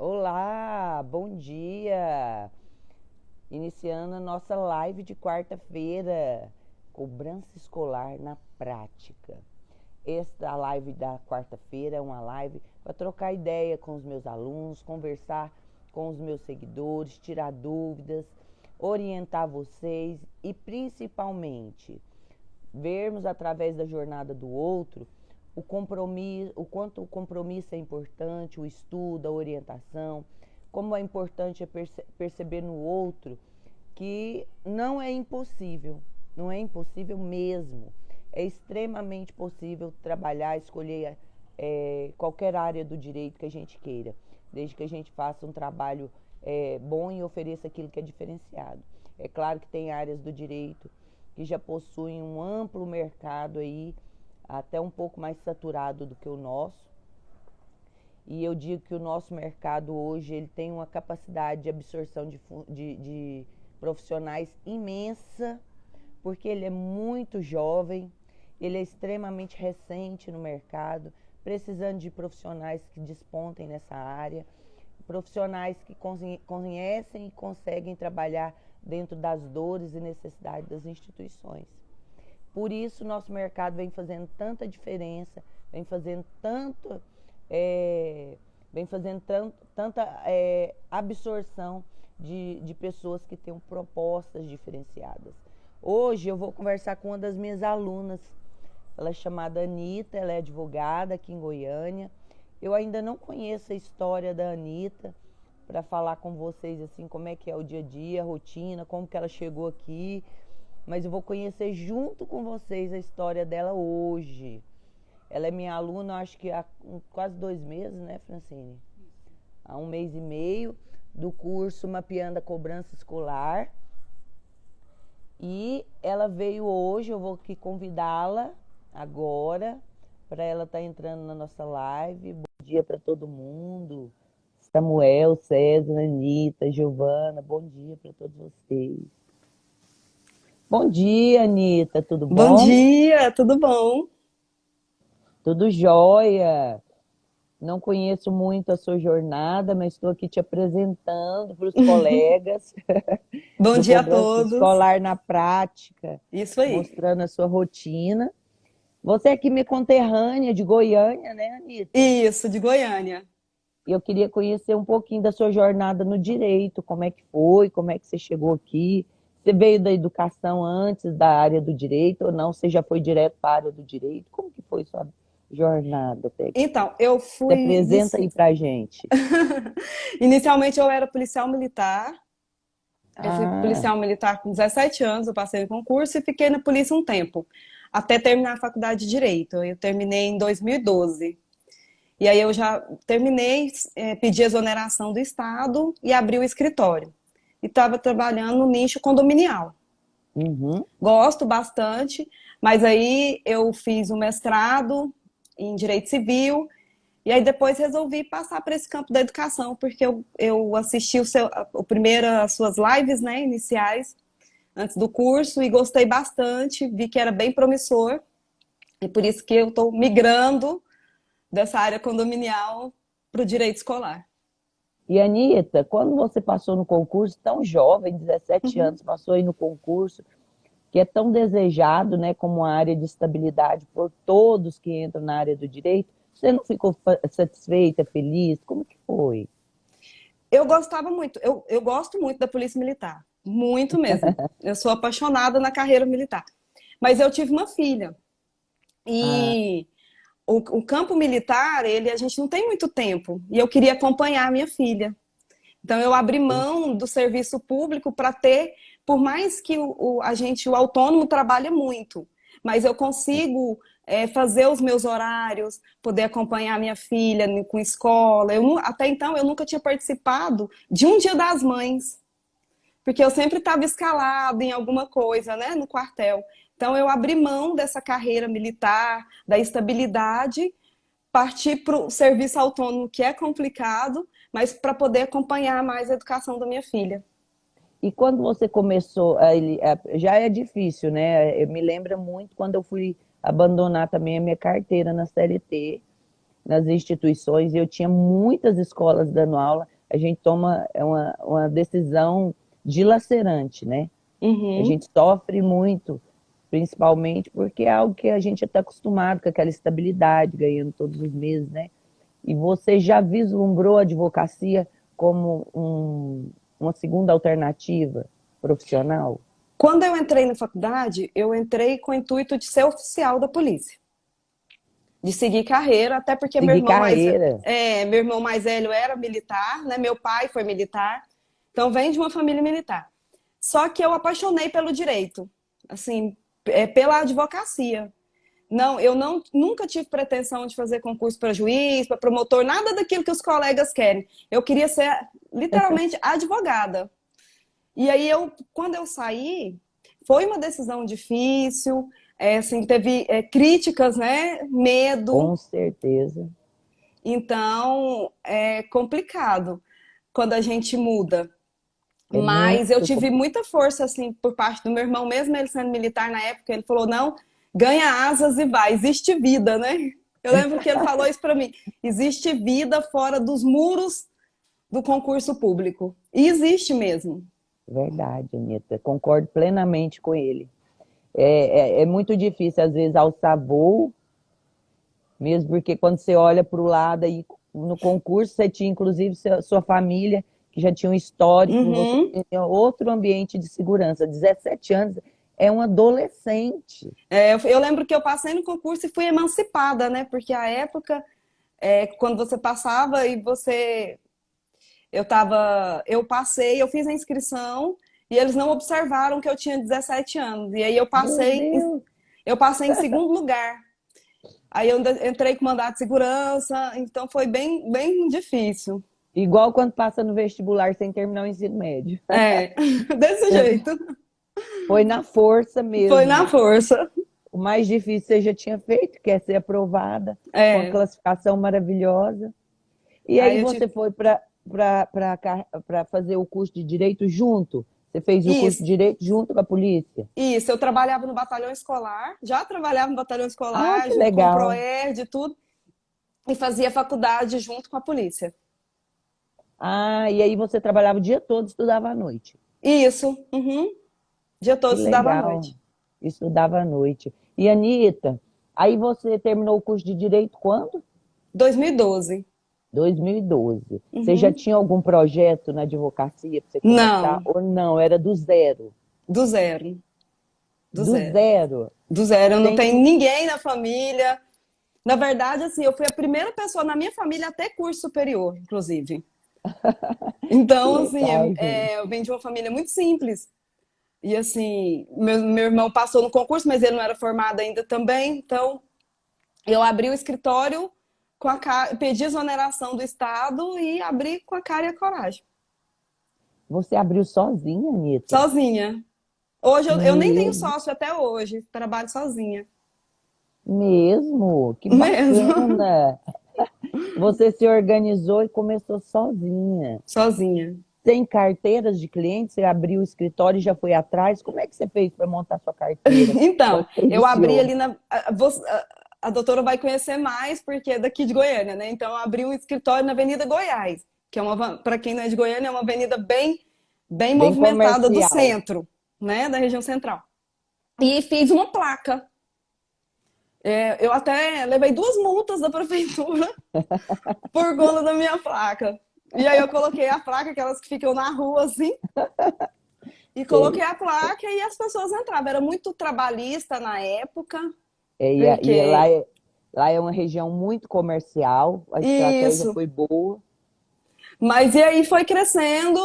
Olá, bom dia! Iniciando a nossa live de quarta-feira, cobrança escolar na prática. Esta live da quarta-feira é uma live para trocar ideia com os meus alunos, conversar com os meus seguidores, tirar dúvidas, orientar vocês e principalmente vermos através da jornada do outro o compromisso, o quanto o compromisso é importante, o estudo, a orientação, como é importante perceber no outro que não é impossível, não é impossível mesmo. É extremamente possível trabalhar, escolher qualquer área do direito que a gente queira, desde que a gente faça um trabalho bom e ofereça aquilo que é diferenciado. É claro que tem áreas do direito que já possuem um amplo mercado aí, até um pouco mais saturado do que o nosso. E eu digo que o nosso mercado hoje ele tem uma capacidade de absorção de profissionais imensa, porque ele é muito jovem, ele é extremamente recente no mercado, precisando de profissionais que despontem nessa área, profissionais que conhecem e conseguem trabalhar dentro das dores e necessidades das instituições. Por isso, nosso mercado vem fazendo tanta diferença, vem fazendo tanta absorção de pessoas que têm propostas diferenciadas. Hoje eu vou conversar com uma das minhas alunas, ela é chamada Anitta, ela é advogada aqui em Goiânia. Eu ainda não conheço a história da Anitta para falar com vocês assim como é que é o dia a dia, a rotina, como que ela chegou aqui, mas eu vou conhecer junto com vocês a história dela hoje. Ela é minha aluna, acho que há quase 2 meses, né, Francine? Há 1 mês e meio, do curso Mapeando a Cobrança Escolar. E ela veio hoje, eu vou aqui convidá-la agora, para ela estar entrando na nossa live. Bom dia para todo mundo. Samuel, César, Anitta, Giovana, bom dia para todos vocês. Bom dia, Anitta, tudo Bom bom? dia, tudo bom? Tudo jóia. Não conheço muito a sua jornada, mas estou aqui te apresentando para os colegas Bom do dia a Cobrança todos. Escolar na Prática, Isso aí. mostrando a sua rotina. Você é aqui minha conterrânea de Goiânia, né, Anitta? Isso, de Goiânia. E eu queria conhecer um pouquinho da sua jornada no direito, como é que foi, como é que você chegou aqui. Você veio da educação antes da área do direito ou não? Você já foi direto para a área do direito? Como que foi sua jornada até aqui? Então, eu Se fui. apresenta aí pra gente. Inicialmente, eu era policial militar. Eu fui Ah, policial militar com 17 anos, eu passei no concurso e fiquei na polícia um tempo, até terminar a faculdade de Direito. Eu terminei em 2012. E aí eu já terminei, pedi exoneração do Estado e abri o escritório. E estava trabalhando no nicho condominial. uhum. Gosto bastante, mas aí eu fiz um mestrado em Direito Civil e aí depois resolvi passar para esse campo da educação, porque eu assisti o primeiro, as suas lives, né, iniciais, antes do curso, e gostei bastante, vi que era bem promissor, e por isso que eu estou migrando dessa área condominial para o direito escolar. E Anitta, quando você passou no concurso, tão jovem, 17 Uhum. anos, passou aí no concurso, que é tão desejado, né, como uma área de estabilidade por todos que entram na área do direito, você não ficou satisfeita, feliz? Como que foi? Eu gostava muito, eu gosto muito da Polícia Militar, muito mesmo. Eu sou apaixonada na carreira militar. Mas eu tive uma filha. Ah, E o campo militar, a gente não tem muito tempo. E eu queria acompanhar a minha filha. Então eu abri mão do serviço público para ter, por mais que o autônomo trabalha muito, mas eu consigo fazer os meus horários, poder acompanhar a minha filha com escola. Até então eu nunca tinha participado de um Dia das Mães, porque eu sempre estava escalado em alguma coisa, né, no quartel. Então eu abri mão dessa carreira militar, da estabilidade, partir para o serviço autônomo, que é complicado, mas para poder acompanhar mais a educação da minha filha. e quando você começou, já é difícil, né? Me lembra muito quando eu fui abandonar também a minha carteira na CLT, nas instituições, e eu tinha muitas escolas dando aula, a gente toma uma decisão dilacerante, né? A Uhum. gente sofre muito, principalmente porque é algo que a gente está acostumado com aquela estabilidade, ganhando todos os meses, né? E você já vislumbrou a advocacia como uma segunda alternativa profissional? Quando eu entrei na faculdade, eu entrei com o intuito de ser oficial da polícia, de seguir carreira, até porque Seguir carreira. meu irmão mais velho era militar, né? Meu pai foi militar, então vem de uma família militar. Só que eu apaixonei pelo direito, assim, pela advocacia. Não, nunca tive pretensão de fazer concurso para juiz, para promotor, nada daquilo que os colegas querem. Eu queria ser literalmente advogada. E aí quando eu saí, foi uma decisão difícil, assim, teve críticas, né? Medo. Com certeza. Então é complicado quando a gente muda. É Mas eu muito tive muita força, assim, por parte do meu irmão, mesmo ele sendo militar na época, ele falou, não, ganha asas e vai, existe vida, né? Eu lembro que ele falou isso para mim, existe vida fora dos muros do concurso público. E existe mesmo. verdade, Anitta. Concordo plenamente com ele. É muito difícil, às vezes, alçar voo, mesmo porque quando você olha para o lado aí, no concurso, você tinha, inclusive, sua família, que já tinha um histórico, você Uhum. tinha outro ambiente de segurança. 17 anos é um adolescente. Eu lembro que eu passei no concurso e fui emancipada, né? Porque a época, quando você passava e você eu passei, eu fiz a inscrição e eles não observaram que eu tinha 17 anos. E aí Meu Deus! eu passei em segundo lugar. Aí eu entrei com mandato de segurança, então foi bem, bem difícil. Igual quando passa no vestibular sem terminar o ensino médio. É, desse jeito. Foi na força Foi na mesmo. força. O mais difícil você já tinha feito, que é ser aprovada, com a É. classificação maravilhosa. E aí Aí eu você tive. foi para fazer o curso de Direito junto? Você fez o curso de Isso, Direito junto com a polícia? isso. Eu trabalhava no batalhão escolar, já trabalhava no batalhão Ah, escolar, que junto com o legal. ProERD e tudo, e fazia faculdade junto com a polícia. Ah, e aí você trabalhava o dia todo e estudava à noite. Isso, uhum. Dia Que todo estudava à legal. noite. Estudava à noite. E Anitta, aí você terminou o curso de Direito quando? 2012. 2012. Você já Uhum. tinha algum projeto na advocacia para você começar Não, ou não? Era do zero? do zero. Do Do zero. zero? Do zero. Eu não Sem... tenho ninguém na família. Na verdade, assim, eu fui a primeira pessoa na minha família a ter curso superior, inclusive. Que Então, assim, legal, gente. eu venho de uma família muito simples. E, assim, meu irmão passou no concurso, mas ele não era formado ainda também. Então, eu abri o escritório pedi exoneração do Estado e abri com a cara e a coragem. Você abriu sozinha, Anitta? Sozinha. Hoje eu nem tenho Mesmo, sócio até hoje. Trabalho sozinha. mesmo, que Mesmo. bacana. Você se organizou e começou sozinha. Sozinha. Sem carteiras de clientes, você abriu o escritório e já foi atrás. Como é que você fez para montar sua carteira? Então, Como você eu abri iniciou? ali a doutora vai conhecer mais porque é daqui de Goiânia, né? Então, eu abri um escritório na Avenida Goiás, que é para quem não é de Goiânia, é uma avenida bem, bem Bem movimentada do comercial. centro, né? Da região central. E fiz uma placa. Eu até levei 2 multas da prefeitura por conta da minha placa. E aí eu coloquei a placa, aquelas que ficam na rua assim, e coloquei Sei. a placa e as pessoas entravam. Era muito trabalhista na época, E porque lá é uma região muito comercial, a estratégia isso. foi boa. Mas e aí foi crescendo,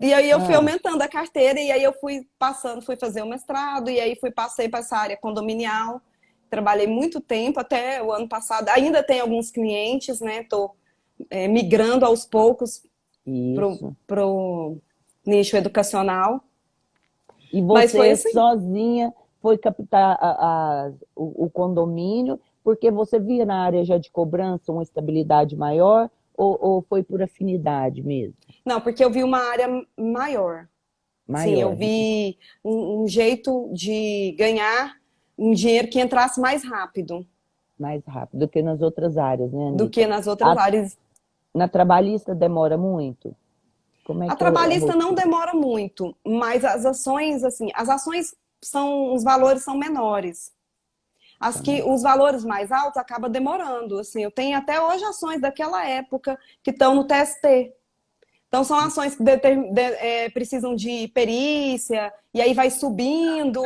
e aí eu fui Ah, aumentando a carteira, e aí eu fui passando, fui fazer o mestrado, e aí passei para essa área condominial. Trabalhei muito tempo, até o ano passado. Ainda tem alguns clientes, né? Estou migrando aos poucos isso. pro nicho educacional. E Mas foi você assim. sozinha foi captar o condomínio, porque você via na área já de cobrança uma estabilidade maior, ou foi por afinidade mesmo? Não, porque eu vi uma área maior. Sim, eu Maior, né? vi um jeito de ganhar um dinheiro que entrasse mais rápido Mais rápido do que nas outras áreas, né, do que Anitta? nas outras A- áreas. Na trabalhista demora muito? Como é A que é a trabalhista não rotina? demora muito, mas as ações, assim, as ações são, os valores são menores. As que Também. os valores mais altos acaba demorando, assim, eu tenho até hoje ações daquela época que estão no TST. Então são ações que precisam de perícia e aí vai subindo.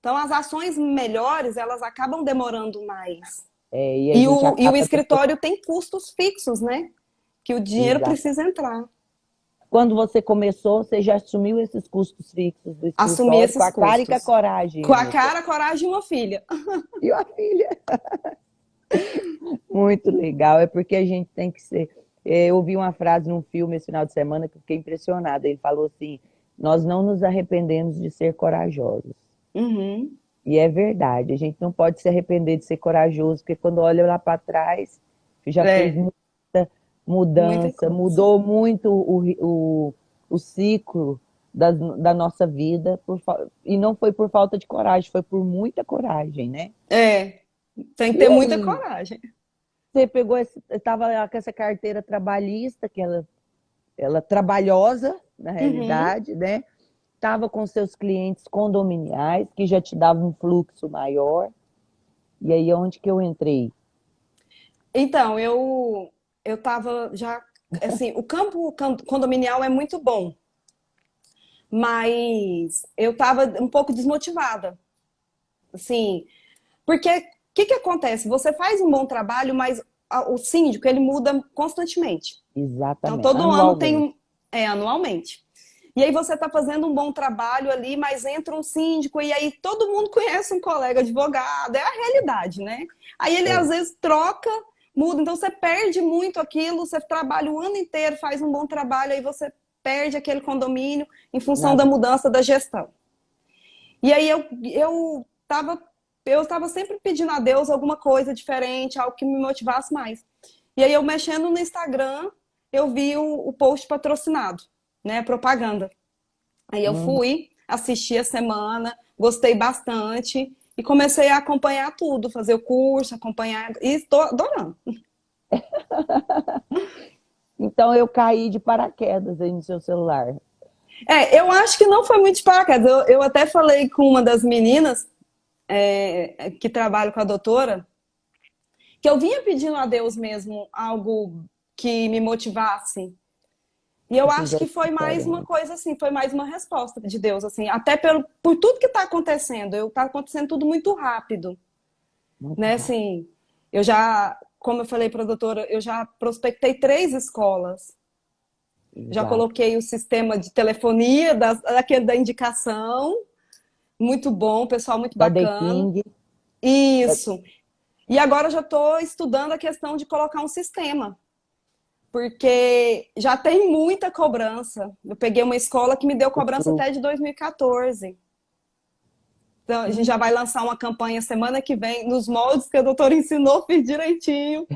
Então as ações melhores, elas acabam demorando mais. E a E gente o acaba depois. escritório tem custos fixos, né? Que o dinheiro Exato. precisa entrar. Quando você começou, você já assumiu esses custos fixos do Assumir escritório com esses a cara e com a custos. coragem, Com a Anitta. cara, a coragem de uma filha. E a filha? Muito legal. É porque a gente tem que ser. Eu ouvi uma frase num filme esse final de semana que eu fiquei impressionada. Ele falou assim: nós não nos arrependemos de ser corajosos. Uhum. E é verdade, a gente não pode se arrepender de ser corajoso, porque quando olha lá para trás, já fez É, muita muita mudança, coisa. mudou muito o ciclo da nossa vida, e não foi por falta de coragem, foi por muita coragem, né? É, tem que E ter muita aí, coragem. você pegou, estava com essa carteira trabalhista, que ela trabalhosa, na Uhum. realidade, né? Estava com seus clientes condominiais, que já te davam um fluxo maior. E aí, onde que eu entrei? Então, eu tava já assim, o campo condominial é muito bom, mas eu tava um pouco desmotivada. Assim, porque o que que acontece? Você faz um bom trabalho, mas o síndico ele muda constantemente. Então, Exatamente, todo ano tem anualmente. anualmente. E aí você está fazendo um bom trabalho ali, mas entra um síndico e aí todo mundo conhece um colega advogado, é a realidade, né? Aí ele às É, vezes troca, muda, então você perde muito aquilo, você trabalha o ano inteiro, faz um bom trabalho, aí você perde aquele condomínio em função na, da mudança da gestão. E aí eu tava sempre pedindo a Deus alguma coisa diferente, algo que me motivasse mais. E aí eu mexendo no Instagram, eu vi o post patrocinado, né, propaganda. Aí eu uhum. fui, assisti a semana, gostei bastante e comecei a acompanhar tudo, fazer o curso, acompanhar, e estou adorando. Então eu caí de paraquedas aí no seu celular. Eu acho que não foi muito de paraquedas. Eu até falei com uma das meninas que trabalha com a doutora, que eu vinha pedindo a Deus mesmo algo que me motivasse. E eu Que acho que fizesse foi mais uma diferente. coisa assim, foi mais uma resposta de Deus, assim, até por tudo que está acontecendo. Está acontecendo tudo muito rápido, Muito né? rápido. Assim, eu já, como eu falei para a doutora, eu já prospectei 3 escolas. Já Exato. coloquei o sistema de telefonia daquele da indicação, muito bom, pessoal muito Da The bacana. King. Isso. E agora eu já estou estudando a questão de colocar um sistema, porque já tem muita cobrança. Eu peguei uma escola que me deu O cobrança fluxo. até de 2014. Então, a gente já vai lançar uma campanha semana que vem, nos moldes que a doutora ensinou, fiz direitinho.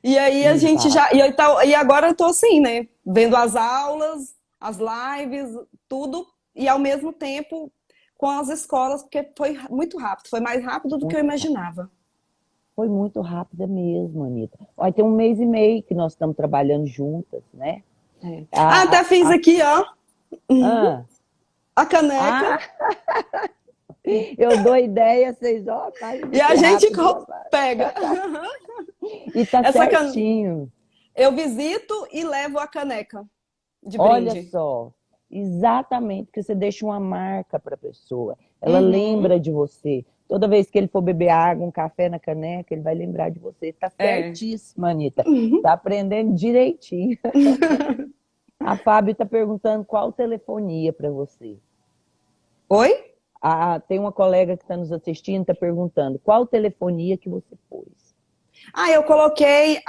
E aí a gente Exato. já. E agora eu tô assim, né? Vendo as aulas, as lives, tudo, e ao mesmo tempo com as escolas, porque foi muito rápido, foi mais rápido do que eu Muito rápido. imaginava. Foi muito rápida mesmo, Anitta. Olha, tem um mês e meio que nós estamos trabalhando juntas, né? É. Ah, A, até a, fiz a, aqui, ó, ah, a caneca. ah, eu dou ideia, vocês, ó, faz E a muito gente rápido. Rapaz. pega. E tá Essa can... certinho. Eu visito e levo a caneca de Olha brinde. só, exatamente, que você deixa uma marca para a pessoa. Ela Uhum. lembra de você. Toda vez que ele for beber água, um café na caneca, ele vai lembrar de você. Tá É. certíssima, Anitta. Tá aprendendo direitinho. A Fábio tá perguntando qual telefonia para você. Oi? Tem uma colega que está nos assistindo, está perguntando qual telefonia que você pôs. Ah, eu coloquei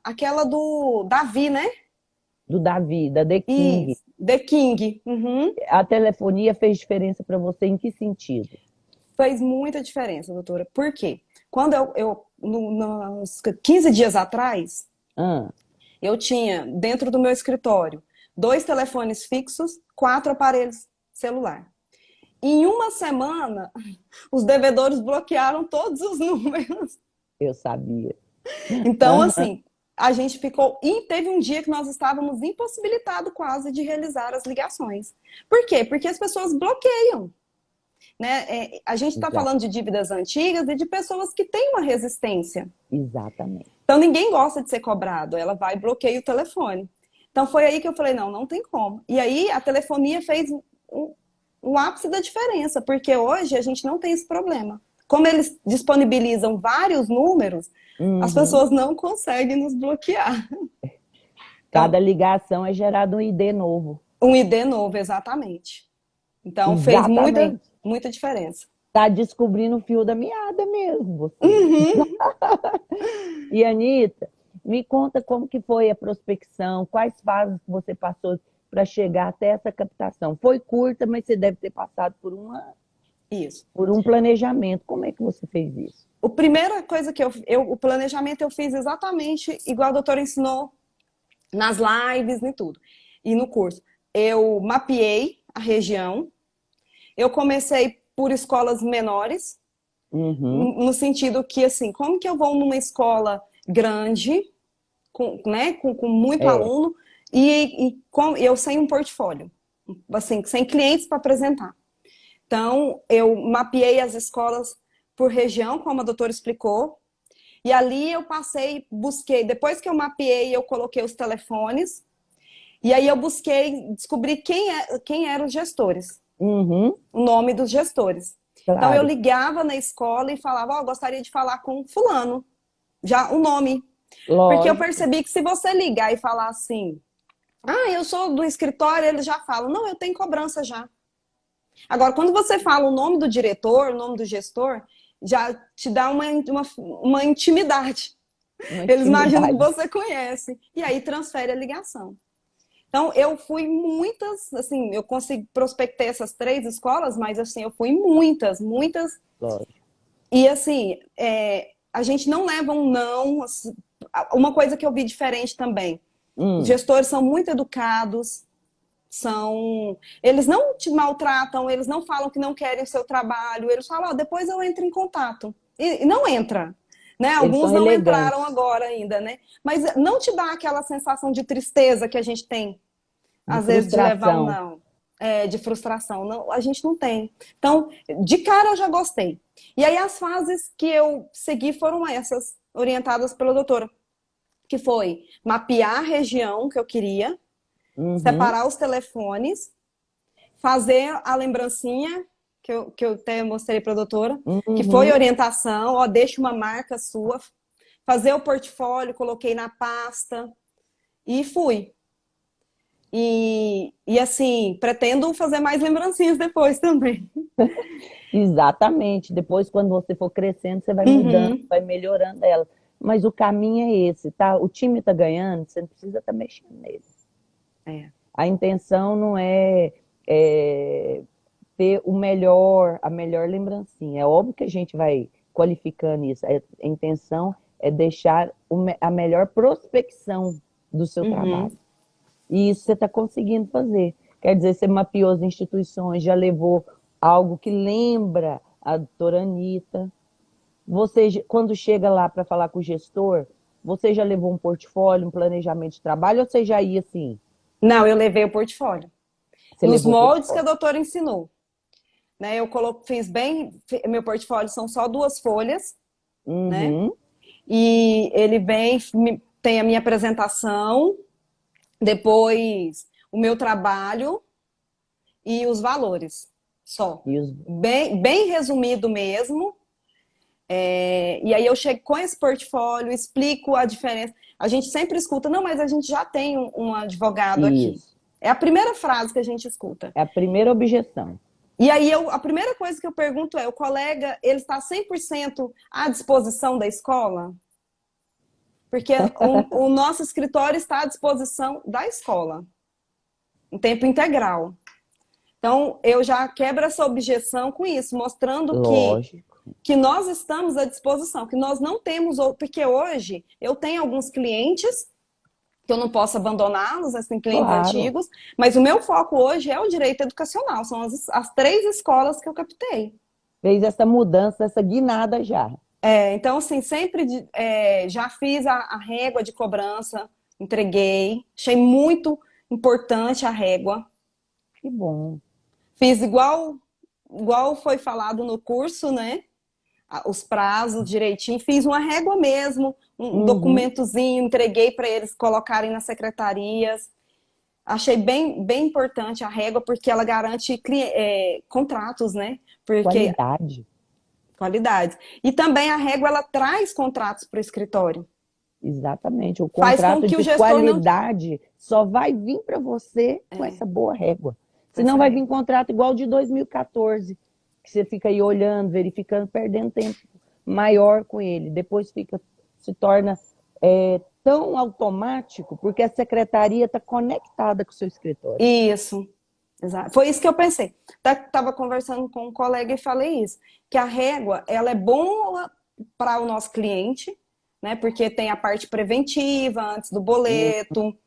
aquela do Davi, né? Do Davi, da The King. Isso, The King. Uhum. A telefonia fez diferença para você em que sentido? Fez muita diferença, doutora. Por quê? Quando nos 15 dias atrás, Ah, eu tinha dentro do meu escritório 2 telefones fixos, 4 aparelhos celular. Em uma semana, os devedores bloquearam todos os números. eu sabia. Então, assim, a gente ficou, e teve um dia que nós estávamos impossibilitados quase de realizar as ligações. Por quê? Porque as pessoas bloqueiam. Né? A gente está falando de dívidas antigas e de pessoas que têm uma resistência. Exatamente. Então ninguém gosta de ser cobrado, ela vai e bloqueia o telefone. Então foi aí que eu falei, não tem como. E aí a telefonia fez o ápice da diferença, porque hoje a gente não tem esse problema. Como eles disponibilizam vários números, as pessoas não conseguem nos bloquear. Cada ligação é gerado um ID novo. Um ID novo, exatamente. Então fez muita diferença. Tá descobrindo o fio da meada mesmo, você. E Anita, me conta como que foi a prospecção, quais fases você passou para chegar até essa captação. Foi curta, mas você deve ter passado por um planejamento. Como é que você fez isso? A primeira coisa que o planejamento eu fiz exatamente igual a doutora ensinou nas lives e tudo, e no curso. Eu mapeei a região, eu comecei por escolas menores, no sentido que, assim, como que eu vou numa escola grande, com muito aluno, e eu sem um portfólio, assim, sem clientes para apresentar. Então, eu mapeei as escolas por região, como a doutora explicou, e ali eu busquei, depois que eu mapeei, eu coloquei os telefones, e aí eu descobri quem eram os gestores, o nome dos gestores. Claro. Então, eu ligava na escola e falava, gostaria de falar com fulano, já o nome. Lógico. Porque eu percebi que se você ligar e falar assim, eu sou do escritório, eles já falam, não, eu tenho cobrança já. Agora, quando você fala o nome do diretor, o nome do gestor, já te dá uma intimidade. Eles imaginam que você conhece. E aí transfere a ligação. Então, eu fui muitas, assim, eu consegui prospectar essas 3 escolas, mas assim, eu fui muitas. Lógico. E assim, a gente não leva um não. Assim, uma coisa que eu vi diferente também, os gestores são muito educados, eles não te maltratam, eles não falam que não querem o seu trabalho, eles falam, depois eu entro em contato. E não entra. Né? Alguns não entraram agora ainda, né? Mas não te dá aquela sensação de tristeza que a gente tem, às vezes, de levar um não. De frustração. Não, a gente não tem. Então, de cara eu já gostei. E aí as fases que eu segui foram essas, orientadas pela doutora, que foi mapear a região que eu queria, separar os telefones, fazer a lembrancinha, que eu até mostrei para a doutora, que foi orientação, deixa uma marca sua, fazer o portfólio, coloquei na pasta e fui. E assim, pretendo fazer mais lembrancinhas depois também. Exatamente. Depois, quando você for crescendo, você vai mudando, vai melhorando ela. Mas o caminho é esse, tá? O time tá ganhando, você não precisa estar mexendo nele. A intenção não é ter a melhor lembrancinha. É óbvio que a gente vai qualificando isso. A intenção é deixar a melhor prospecção do seu trabalho. E isso você está conseguindo fazer. Quer dizer, você mapeou as instituições, já levou algo que lembra a doutora Anita. Você, quando chega lá para falar com o gestor, você já levou um portfólio, um planejamento de trabalho, ou você já ia assim? Não, eu levei o portfólio. Nos moldes que a doutora ensinou. Né, eu fiz bem, meu portfólio são só 2 folhas, né? E ele tem a minha apresentação, depois o meu trabalho e os valores, só. Bem resumido mesmo. E aí eu chego com esse portfólio, explico a diferença. A gente sempre escuta, não, mas a gente já tem um advogado aqui. É a primeira frase que a gente escuta. É a primeira objeção. E aí a primeira coisa que eu pergunto é, o colega, ele está 100% à disposição da escola? Porque o nosso escritório está à disposição da escola, em tempo integral. Então, eu já quebro essa objeção com isso, mostrando que nós estamos à disposição, que nós não temos... Porque hoje eu tenho alguns clientes que eu não posso abandoná-los, assim, clientes antigos, mas o meu foco hoje é o direito educacional, são as 3 escolas que eu captei. Fez essa mudança, essa guinada já. Então, assim, sempre já fiz a régua de cobrança, entreguei, achei muito importante a régua. Que bom. Fiz igual foi falado no curso, né? Os prazos direitinho, fiz uma régua mesmo, um Uhum. documentozinho, entreguei para eles colocarem nas secretarias. Achei bem importante a régua, porque ela garante contratos, né? Porque Qualidade. qualidade. E também a régua, ela traz contratos para o escritório. Exatamente. O Faz com contrato que o de gestor não. qualidade só vai vir para você com essa boa régua. Senão Essa vai vir régua. contrato igual de 2014, que você fica aí olhando, verificando, perdendo tempo maior com ele. Depois se torna tão automático, porque a secretaria está conectada com o seu escritório. Isso. Exato. Foi isso que eu pensei. Estava conversando com um colega e falei isso, que a régua, ela é boa para o nosso cliente, né? Porque tem a parte preventiva antes do Hum, boleto,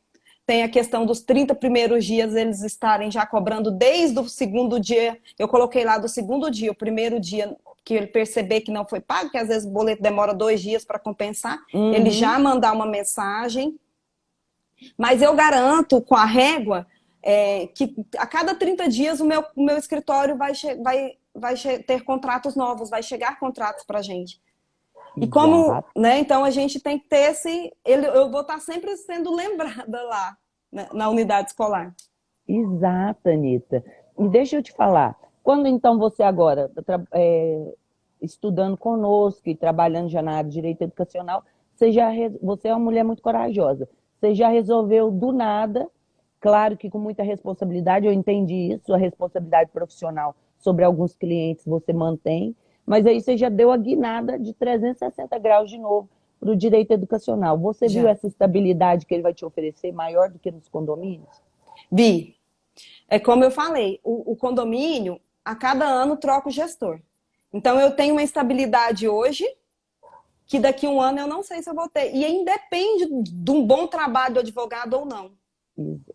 tem a questão dos 30 primeiros dias eles estarem já cobrando desde o segundo dia. Eu coloquei lá do segundo dia, o primeiro dia que ele perceber que não foi pago, que às vezes o boleto demora 2 dias para compensar, ele Uhum. já mandar uma mensagem. Mas eu garanto com a régua que a cada 30 dias o meu escritório vai ter contratos novos, vai chegar contratos para a gente. E como, Exato. né, então a gente tem que ter eu vou estar sempre sendo lembrada lá, né, na unidade escolar. Exato, Anitta. E deixa eu te falar, quando então você agora estudando conosco e trabalhando já na área de direito educacional, você é uma mulher muito corajosa. Você já resolveu do nada, claro que com muita responsabilidade, eu entendi isso, a responsabilidade profissional sobre alguns clientes você mantém, mas aí você já deu a guinada de 360 graus de novo para o direito educacional. Você viu Já. essa estabilidade que ele vai te oferecer maior do que nos condomínios? Vi. É como eu falei, o condomínio, a cada ano troca o gestor. Então eu tenho uma estabilidade hoje que daqui a um ano eu não sei se eu vou ter. E aí independe de um bom trabalho do advogado ou não. Isso.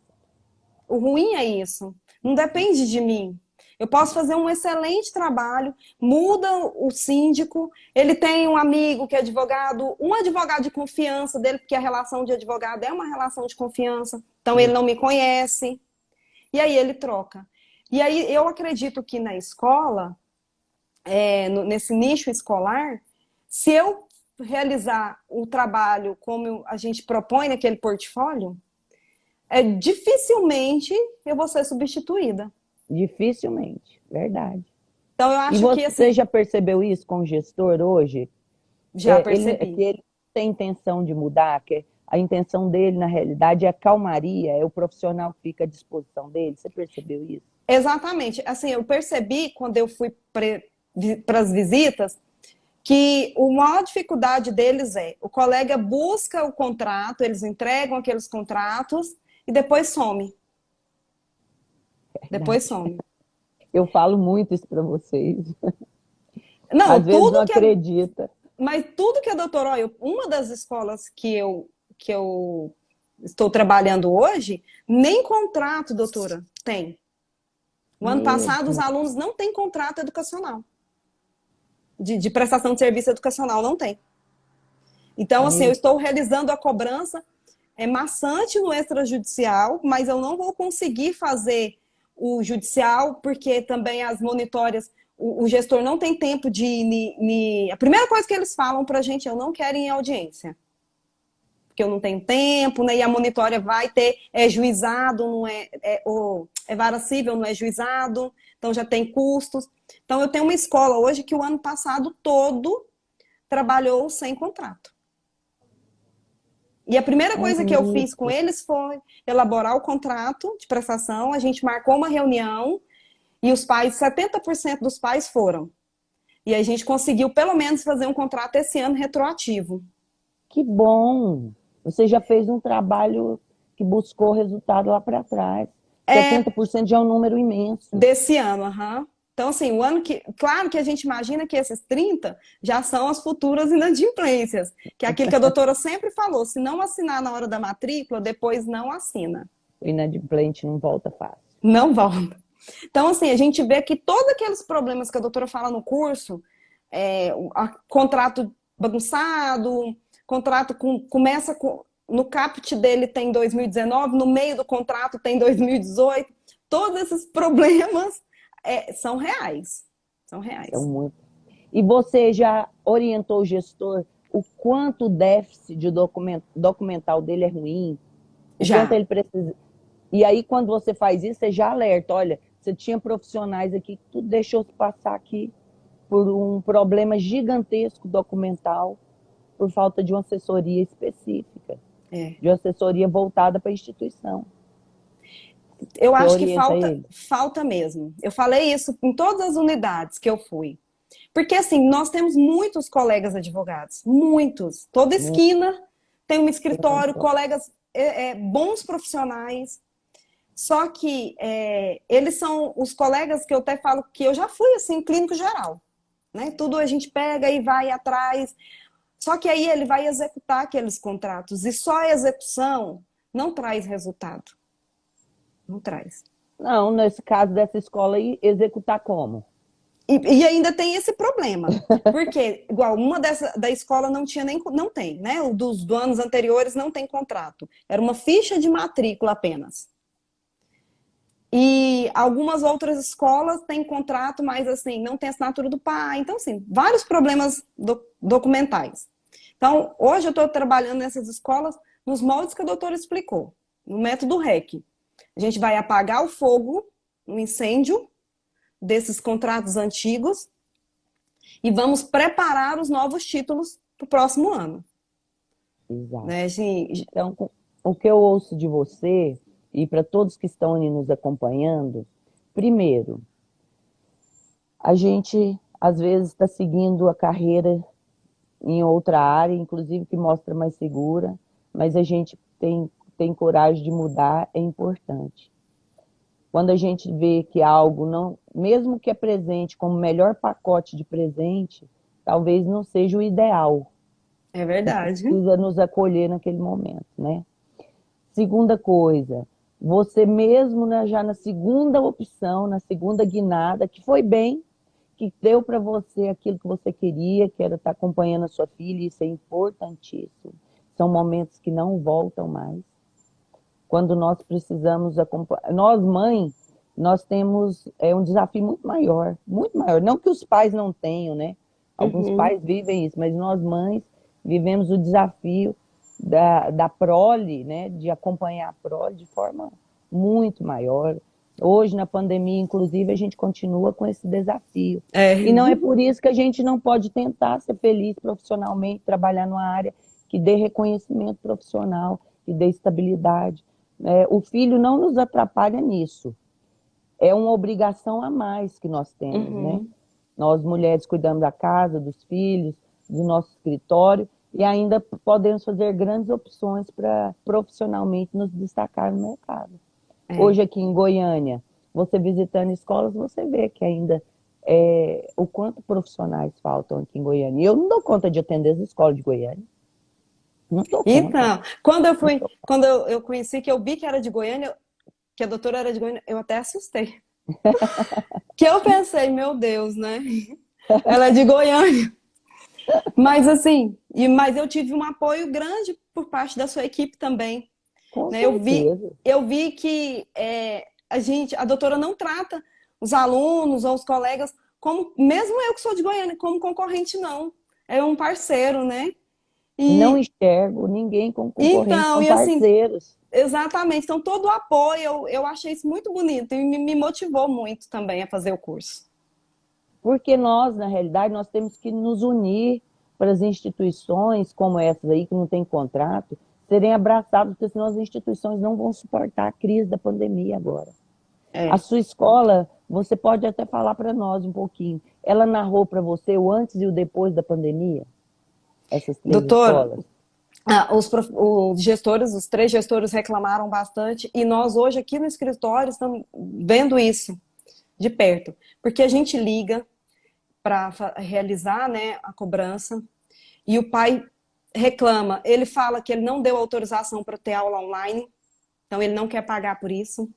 O ruim é isso. Não depende de mim. Eu posso fazer um excelente trabalho, muda o síndico, ele tem um amigo que é advogado, um advogado de confiança dele, porque a relação de advogado é uma relação de confiança, então ele não me conhece, e aí ele troca. E aí eu acredito que na escola, nesse nicho escolar, se eu realizar o trabalho como a gente propõe naquele portfólio, dificilmente eu vou ser substituída. Dificilmente, verdade. Então eu E acho que você assim, já percebeu isso com o gestor hoje? já Que percebi. ele tem intenção de mudar, que a intenção dele, na realidade, é a calmaria, é o profissional que fica à disposição dele. Você percebeu isso? Exatamente. Assim, eu percebi quando eu fui para as visitas que a maior dificuldade deles o colega busca o contrato, eles entregam aqueles contratos e depois some. Depois Verdade. some. Eu falo muito isso para vocês. Não, Às vezes não tudo que é. acredita. Mas tudo que é doutor, olha, uma das escolas que eu estou trabalhando hoje, nem contrato, doutora, tem. O ano Meu passado, os Deus. alunos não têm contrato educacional, de prestação de serviço educacional, não tem. Então, assim, eu Meu... estou realizando a cobrança maçante no extrajudicial, mas eu não vou conseguir fazer o judicial, porque também as monitórias, o gestor não tem tempo de. A primeira coisa que eles falam para a gente, eu não quero ir em audiência. Porque eu não tenho tempo, né? E a monitória vai ter juizado, não é vara civil, não é juizado, então já tem custos. Então eu tenho uma escola hoje que o ano passado todo trabalhou sem contrato. E a primeira coisa que eu fiz com Anitta. eles foi elaborar o contrato de prestação, a gente marcou uma reunião e os pais, 70% dos pais foram. E a gente conseguiu pelo menos fazer um contrato esse ano retroativo. Que bom! Você já fez um trabalho que buscou resultado lá para trás. 70% já é um número imenso. Desse ano, aham. Então, assim, o ano que. Claro que a gente imagina que esses 30 já são as futuras inadimplências, que é aquilo que a doutora sempre falou: se não assinar na hora da matrícula, depois não assina. O inadimplente não volta fácil. Não volta. Então, assim, a gente vê que todos aqueles problemas que a doutora fala no curso, contrato bagunçado, começa no caput dele tem 2019, no meio do contrato tem 2018. Todos esses problemas são reais. São reais. muito. E você já orientou o gestor o quanto o déficit de documental dele é ruim? O quanto Já. ele precisa. E aí, quando você faz isso, você já alerta: olha, você tinha profissionais aqui que tu deixou passar aqui por um problema gigantesco documental, por falta de uma assessoria específica, de uma assessoria voltada para a instituição. Eu Você acho que orienta ele? falta mesmo. Eu falei isso em todas as unidades que eu fui. Porque, assim, nós temos muitos colegas advogados, muitos. Toda esquina tem um escritório, colegas bons profissionais. Só que eles são os colegas que eu até falo que eu já fui, assim, clínico geral. Né? Tudo a gente pega e vai atrás. Só que aí ele vai executar aqueles contratos. E só a execução não traz resultado. Não traz. Não, nesse caso dessa escola aí, executar como? E ainda tem esse problema. Porque, igual, da escola não tinha nem. Não tem, né? O dos anos anteriores não tem contrato. Era uma ficha de matrícula apenas. E algumas outras escolas têm contrato, mas assim, não tem assinatura do pai. Então, assim, vários problemas documentais. Então, hoje eu estou trabalhando nessas escolas nos moldes que a doutora explicou, no método REC. A gente vai apagar o fogo, o incêndio desses contratos antigos e vamos preparar os novos títulos para o próximo ano. Exato. Né? Assim, então, o que eu ouço de você, e para todos que estão ali nos acompanhando, primeiro, a gente às vezes está seguindo a carreira em outra área, inclusive que mostra mais segura, mas a gente tem coragem de mudar, é importante. Quando a gente vê que algo não, mesmo que apresente como melhor pacote de presente, talvez não seja o ideal. É verdade. Precisa nos acolher naquele momento, né? Segunda coisa, você mesmo já na segunda opção, na segunda guinada, que foi bem, que deu para você aquilo que você queria, que era estar acompanhando a sua filha, isso é importantíssimo. São momentos que não voltam mais. Quando nós precisamos acompanhar. Nós, mães, nós temos um desafio muito maior, muito maior. Não que os pais não tenham, né? Alguns pais vivem isso, mas nós, mães, vivemos o desafio da prole, né? De acompanhar a prole de forma muito maior. Hoje, na pandemia, inclusive, a gente continua com esse desafio. E não é por isso que a gente não pode tentar ser feliz profissionalmente, trabalhar numa área que dê reconhecimento profissional, que dê estabilidade. O filho não nos atrapalha nisso. É uma obrigação a mais que nós temos, né? Nós, mulheres, cuidamos da casa, dos filhos, do nosso escritório, e ainda podemos fazer grandes opções para profissionalmente nos destacar no mercado. Hoje aqui em Goiânia, você visitando escolas, você vê que ainda o quanto profissionais faltam aqui em Goiânia. Eu não dou conta de atender as escolas de Goiânia. Não dou conta. Então, quando eu conheci, que eu vi que era de Goiânia, que a doutora era de Goiânia, eu até assustei. Que eu pensei, meu Deus, né? Ela é de Goiânia. Mas assim, mas eu tive um apoio grande por parte da sua equipe também. Com né? certeza. Eu vi que a doutora não trata os alunos ou os colegas como, mesmo eu que sou de Goiânia, como concorrente, não. É um parceiro, né? Não enxergo ninguém como concorrente, Então, são e assim, parceiros. exatamente. Então, todo o apoio, eu achei isso muito bonito e me motivou muito também a fazer o curso. Porque nós, na realidade, nós temos que nos unir para as instituições como essas aí, que não têm contrato, serem abraçadas, porque senão as instituições não vão suportar a crise da pandemia agora. A sua escola, você pode até falar para nós um pouquinho, ela narrou para você o antes e o depois da pandemia? Essas três Doutora, escolas? os 3 gestores reclamaram bastante e nós hoje aqui no escritório estamos vendo isso de perto, porque a gente liga para realizar, né, a cobrança e o pai reclama, ele fala que ele não deu autorização para ter aula online, então ele não quer pagar por isso,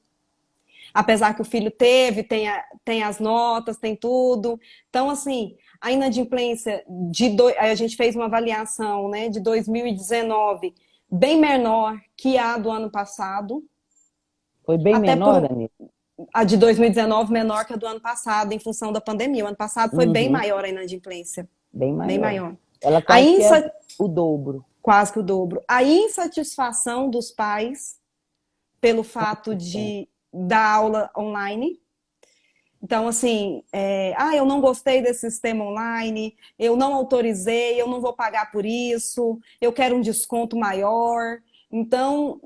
apesar que o filho tem as notas, tem tudo. Então, assim, a inadimplência aí a gente fez uma avaliação, né, de 2019 bem menor que a do ano passado. Foi bem Até menor, por Anitta? a de 2019 menor que a do ano passado, em função da pandemia. O ano passado foi bem Uhum, maior a inadimplência, bem bem maior. maior. Ela A quase que é o dobro. quase que o dobro. A insatisfação dos pais pelo fato de dar aula online. Então, assim, eu não gostei desse sistema online, eu não autorizei, eu não vou pagar por isso, eu quero um desconto maior. Então,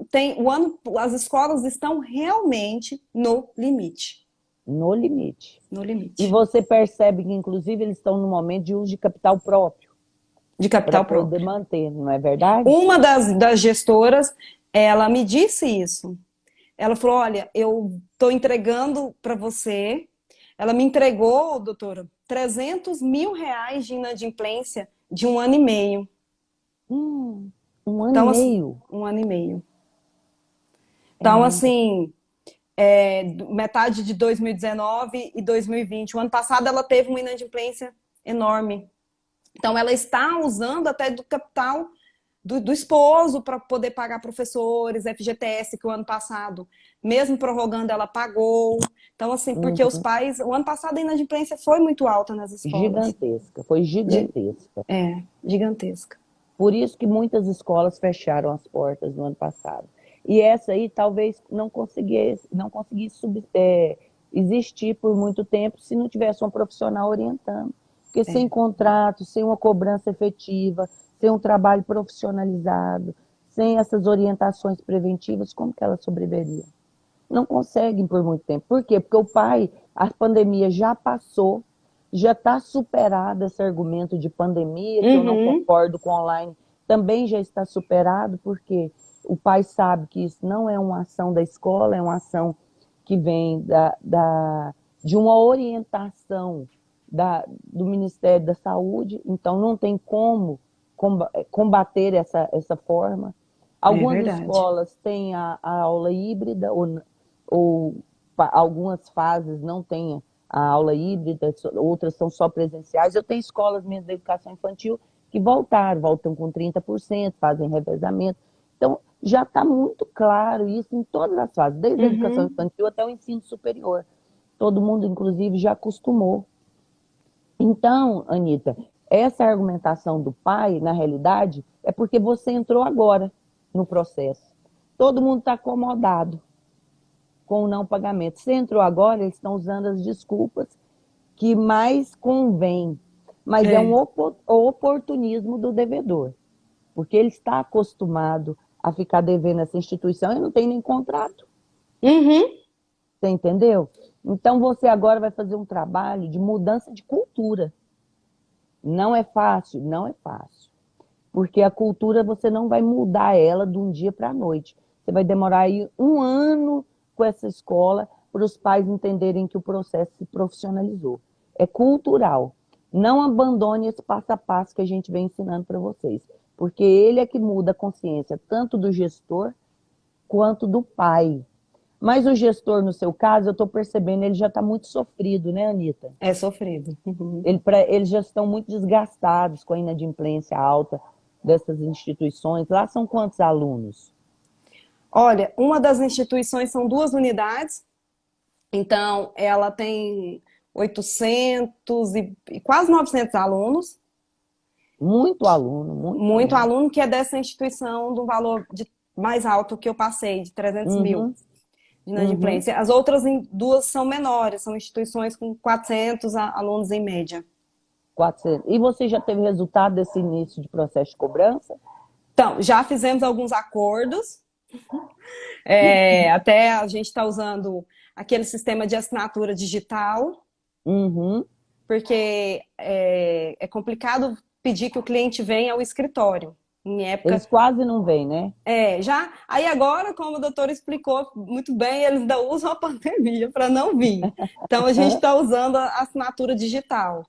as escolas estão realmente no limite. No limite. No E limite. você percebe que, inclusive, eles estão no momento de uso de capital próprio De para capital poder próprio. manter, não é verdade? Uma das gestoras, ela me disse isso. Ela falou: olha, eu estou entregando para você. Ela me entregou, doutora, 300 mil reais de inadimplência de 1 ano e meio. Um ano e Então, assim, meio. 1 ano e meio. É Então, muita. assim, metade de 2019 e 2020. O ano passado ela teve uma inadimplência enorme. Então, ela está usando até do capital do esposo para poder pagar professores, FGTS, que o ano passado, mesmo prorrogando, ela pagou. Então, assim, porque os Uhum. pais, o ano passado a inadimplência foi muito alta nas escolas. Gigantesca, foi Gi- gigantesca. Gigantesca. Por isso que muitas escolas fecharam as portas no ano passado. E essa aí talvez não conseguisse existir por muito tempo se não tivesse um profissional orientando. Porque sem É, contrato, sem uma cobrança efetiva, sem um trabalho profissionalizado, sem essas orientações preventivas, como que ela sobreviveria? Não conseguem por muito tempo. Por quê? Porque o pai, a pandemia já passou, já está superado esse argumento de pandemia, que eu não uhum, concordo com online, também já está superado, porque o pai sabe que isso não é uma ação da escola, é uma ação que vem de uma orientação do Ministério da Saúde, então não tem como combater essa forma. é Algumas verdade. escolas têm a aula híbrida, ou algumas fases não têm a aula híbrida, outras são só presenciais. Eu tenho escolas mesmo da educação infantil que voltam com 30%, fazem revezamento. Então, já está muito claro isso em todas as fases, desde a educação Uhum, infantil até o ensino superior. Todo mundo, inclusive, já acostumou. Então, Anitta, essa argumentação do pai, na realidade, é porque você entrou agora no processo. Todo mundo está acomodado com o não pagamento. Você entrou agora, eles estão usando as desculpas que mais convém, mas é um é. oportunismo do devedor, porque ele está acostumado a ficar devendo essa instituição e não tem nem contrato. Uhum, Você entendeu? Então você agora vai fazer um trabalho de mudança de cultura. Não é fácil? Não é fácil. Porque a cultura você não vai mudar ela de um dia para a noite. Você vai demorar aí 1 ano com essa escola para os pais entenderem que o processo se profissionalizou. É cultural. Não abandone esse passo a passo que a gente vem ensinando para vocês. Porque ele é que muda a consciência, tanto do gestor quanto do pai. Mas o gestor, no seu caso, eu estou percebendo, ele já está muito sofrido, né, Anitta? é sofrido. Uhum. Eles já estão muito desgastados com a inadimplência alta dessas instituições. Lá são quantos alunos? Olha, uma das instituições são 2 unidades, então ela tem 800 e quase 900 alunos. Muito aluno, muito Muito aluno. aluno que é dessa instituição do valor mais alto que eu passei, de 300 mil Uhum, de uhum. inadimplência. As outras duas são menores, são instituições com 400 alunos em média. 400. E você já teve resultado desse início de processo de cobrança? Então, já fizemos alguns acordos, até a gente está usando aquele sistema de assinatura digital, Uhum. porque é complicado pedir que o cliente venha ao escritório. Em época Eles quase não vêm, né? já. Aí agora, como o doutor explicou muito bem, eles ainda usam a pandemia para não vir. Então a gente está usando a assinatura digital.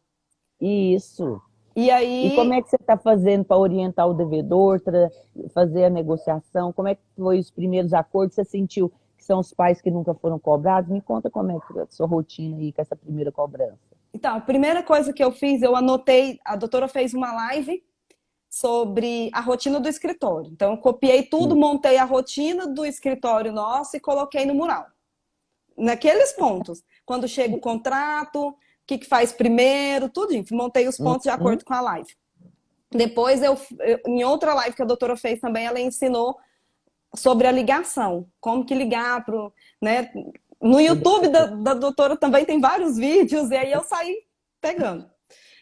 Isso. E E como aí, é que você está fazendo para orientar o devedor, fazer a negociação? Como é que foi os primeiros acordos? Você sentiu que são os pais que nunca foram cobrados? Me conta como é que é a sua rotina aí com essa primeira cobrança. Então, a primeira coisa que eu fiz, eu anotei, a doutora fez uma live sobre a rotina do escritório. Então, eu copiei tudo, montei a rotina do escritório nosso e coloquei no mural. Naqueles pontos. Quando chega o contrato, o que faz primeiro, tudo isso. Montei os pontos de acordo com a live. Depois, em outra live que a doutora fez também, ela ensinou sobre a ligação. Como que ligar pro, né? No YouTube da doutora também tem vários vídeos, e aí eu saí pegando.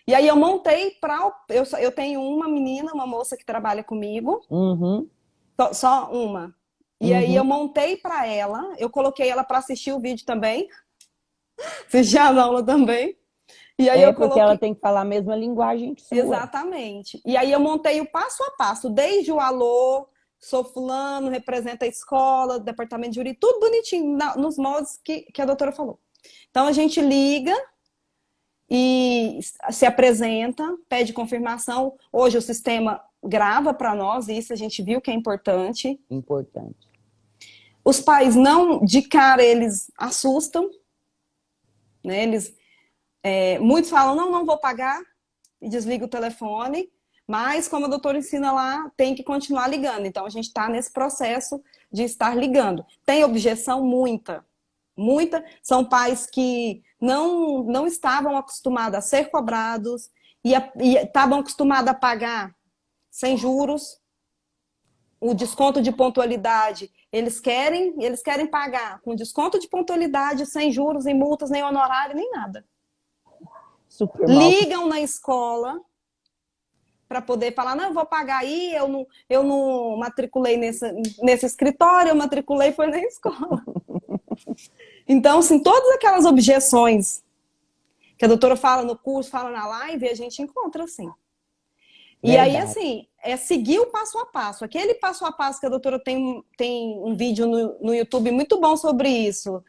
E aí eu montei para... Eu tenho uma menina, uma moça que trabalha comigo, só uma. E aí eu montei para ela, eu coloquei ela para assistir o vídeo também, assistir a aula também. E aí porque ela tem que falar a mesma linguagem que sua. Exatamente. E aí eu montei o passo a passo, desde o alô, sou fulano, representa a escola, departamento de jurídico, tudo bonitinho, nos moldes que a doutora falou. Então a gente liga e se apresenta, pede confirmação. Hoje o sistema grava para nós, isso a gente viu que é importante. Importante. Os pais não, de cara, eles assustam, né? Muitos falam, não vou pagar, e desliga o telefone, mas como a doutora ensina lá, tem que continuar ligando. Então a gente está nesse processo de estar ligando. Tem objeção? Muita. São pais que não estavam acostumados a ser cobrados e estavam acostumados a pagar sem juros. O desconto de pontualidade, eles querem pagar com desconto de pontualidade, sem juros, nem multas, nem honorário, nem nada. Super mal. Ligam na escola para poder falar, não, eu vou pagar aí, eu não matriculei nesse escritório, eu matriculei foi na escola. Então, assim, todas aquelas objeções que a doutora fala no curso, fala na live, a gente encontra, assim. E aí, assim, é seguir o passo a passo. Aquele passo a passo que a doutora tem um vídeo no YouTube muito bom sobre isso,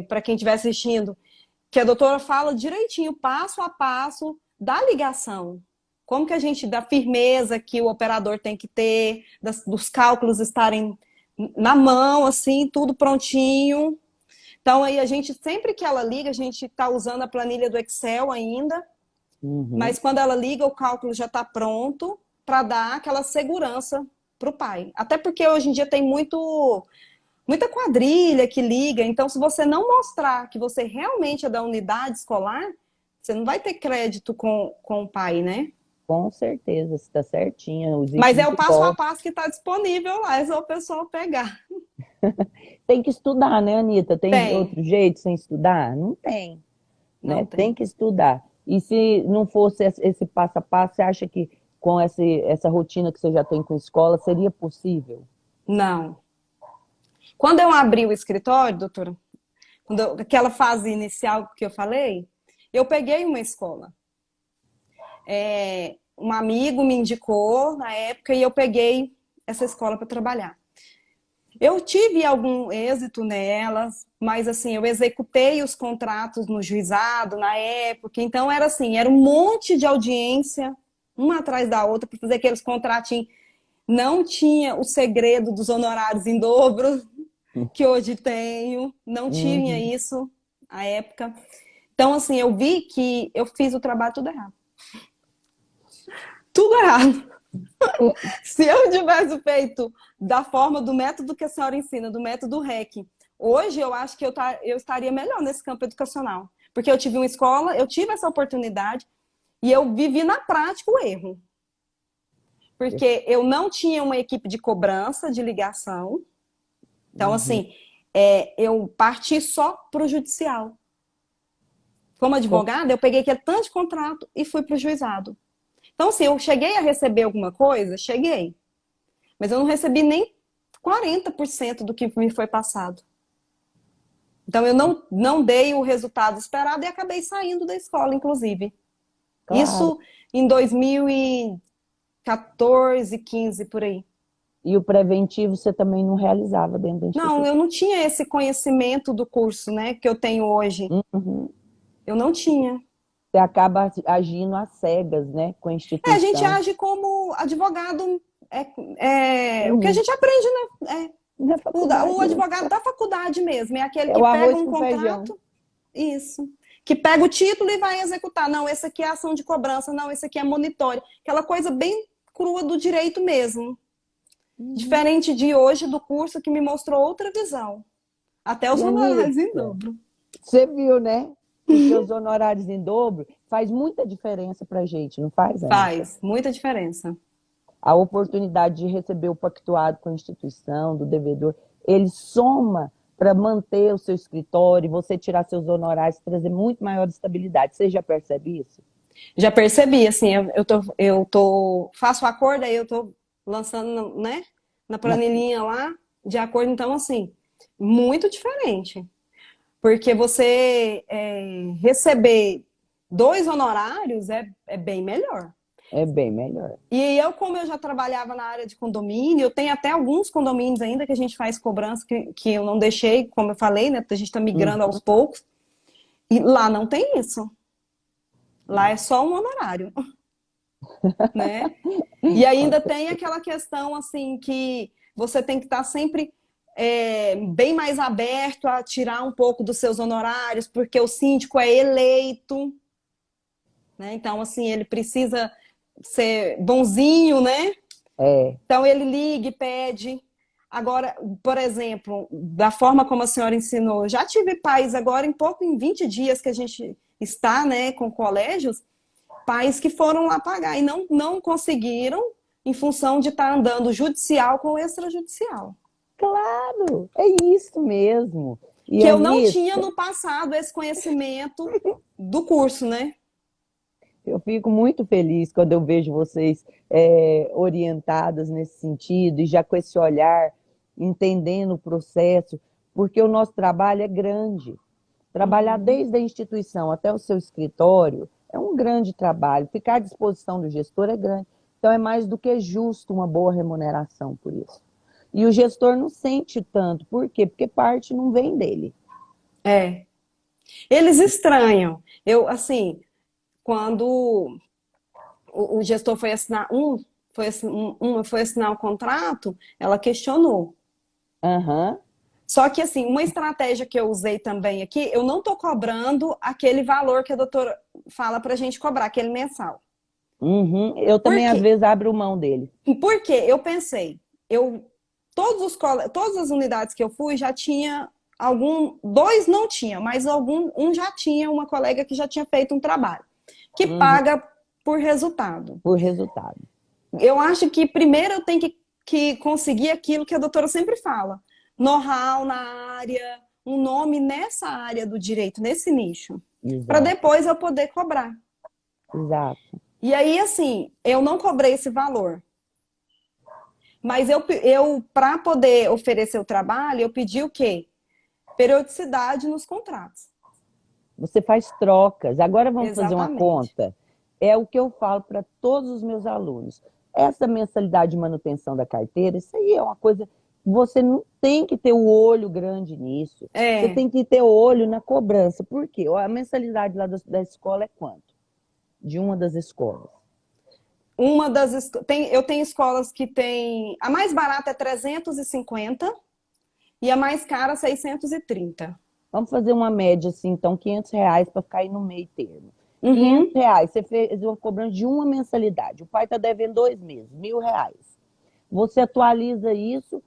para quem estiver assistindo, que a doutora fala direitinho, passo a passo da ligação. Como que a gente dá firmeza que o operador tem que ter, dos cálculos estarem na mão, assim, tudo prontinho. Então, aí a gente, sempre que ela liga, a gente está usando a planilha do Excel ainda, mas quando ela liga, o cálculo já está pronto para dar aquela segurança para o pai. Até porque hoje em dia tem muita quadrilha que liga, então se você não mostrar que você realmente é da unidade escolar, você não vai ter crédito com o pai, né? Com certeza, você está certinha. Mas é o passo a passo que está disponível lá, é só o pessoal pegar. Tem que estudar, né, Anitta? Tem outro jeito sem estudar? Não tem. Né? Tem que estudar. E se não fosse esse passo a passo, você acha que com essa rotina que você já tem com a escola, seria possível? Não. Quando eu abri o escritório, doutora, aquela fase inicial que eu falei, eu peguei uma escola. Um amigo me indicou na época e eu peguei essa escola para trabalhar. Eu tive algum êxito nelas, mas assim, eu executei os contratos no juizado na época, então era assim, era um monte de audiência, uma atrás da outra, para fazer aqueles contratinhos. Não tinha o segredo dos honorários em dobro, que hoje tenho, não tinha isso na época. Então, assim, eu vi que eu fiz o trabalho tudo errado. Tudo errado. Se eu tivesse feito da forma do método que a senhora ensina, do método REC, hoje eu acho que eu estaria melhor nesse campo educacional. Porque eu tive uma escola, eu tive essa oportunidade e eu vivi na prática o erro. Porque eu não tinha uma equipe de cobrança, de ligação. Então, assim, eu parti só para o judicial. Como advogada, eu peguei aquele tanto de contrato e fui para o juizado. Então, assim, eu cheguei a receber alguma coisa? Cheguei. Mas eu não recebi nem 40% do que me foi passado. Então, eu não dei o resultado esperado e acabei saindo da escola, inclusive. Claro. Isso em 2014, 15, por aí. E o preventivo você também não realizava dentro da instituição? Não, eu não tinha esse conhecimento do curso, né, que eu tenho hoje. Eu não tinha. Você acaba agindo às cegas, né, com a instituição. A gente age como advogado, o que a gente aprende, né? O advogado da faculdade mesmo, é aquele que pega um contrato. Feijão. Isso. que pega o título e vai executar. Não, esse aqui é ação de cobrança, não, esse aqui é monitório. Aquela coisa bem crua do direito mesmo. Diferente de hoje, do curso, que me mostrou outra visão. Até os E, honorários em Anísia, dobro. você viu, né? Porque os honorários em dobro faz muita diferença pra gente, não faz, Anitta? Faz muita diferença. A oportunidade de receber o pactuado com a instituição, do devedor, ele soma para manter o seu escritório, você tirar seus honorários, trazer muito maior estabilidade. Você já percebe isso? Já percebi, assim, faço o acordo, aí eu tô lançando, né, na planilhinha lá, de acordo, então, assim, muito diferente. Porque você receber 2 honorários é bem melhor. É bem melhor. E como eu já trabalhava na área de condomínio, eu tenho até alguns condomínios ainda que a gente faz cobrança, que eu não deixei, como eu falei, né? A gente está migrando aos poucos. E lá não tem isso. Lá é só um honorário, né? E ainda tem aquela questão, assim, que você tem que estar sempre bem mais aberto a tirar um pouco dos seus honorários, porque o síndico é eleito, né? Então, assim, ele precisa ser bonzinho, né? É, Então, ele liga e pede. Agora, por exemplo, da forma como a senhora ensinou, eu já tive pais agora, em 20 dias que a gente está, né, com colégios, pais que foram lá pagar e não conseguiram, em função de estar andando judicial com extrajudicial. claro, é isso mesmo. E Que eu não tinha Anitta, no passado esse conhecimento do curso, né? eu fico muito feliz quando eu vejo vocês orientadas nesse sentido e já com esse olhar, entendendo o processo, porque o nosso trabalho é grande. Trabalhar desde a instituição até o seu escritório é um grande trabalho. Ficar à disposição do gestor é grande. Então, é mais do que justo uma boa remuneração por isso. E o gestor não sente tanto. Por quê? Porque parte não vem dele. É. Eles estranham. Eu, assim, quando o gestor foi assinar foi assinar o contrato, ela questionou. Aham. Só que, assim, uma estratégia que eu usei também aqui, eu não estou cobrando aquele valor que a doutora fala para a gente cobrar, aquele mensal. Uhum. Eu Por também, às quê? vezes, abro mão dele. Porque eu pensei, todas as unidades que eu fui já tinha dois não tinha, mas um já tinha uma colega que já tinha feito um trabalho, que Uhum. paga por resultado. Por resultado. Eu acho que primeiro eu tenho que conseguir aquilo que a doutora sempre fala: know-how na área, um nome nessa área do direito, nesse nicho, para Exato. depois eu poder cobrar. Exato. E aí, assim, eu não cobrei esse valor. Mas eu para poder oferecer o trabalho, eu pedi o quê? Periodicidade nos contratos. Você faz trocas. Agora vamos fazer uma Exatamente. conta. É o que eu falo para todos os meus alunos. Essa mensalidade de manutenção da carteira, isso aí é uma coisa. Você não tem que ter o olho grande nisso. Você É, tem que ter o olho na cobrança. Por quê? A mensalidade lá da escola é quanto? De uma das escolas. eu tenho escolas que tem, a mais barata é 350 e a mais cara 630. Vamos fazer uma média assim, então, R$ 500 para ficar aí no meio termo. R$ 500, Uhum. você fez uma cobrança de uma mensalidade. O pai está devendo 2 meses, R$ 1.000. Você atualiza isso,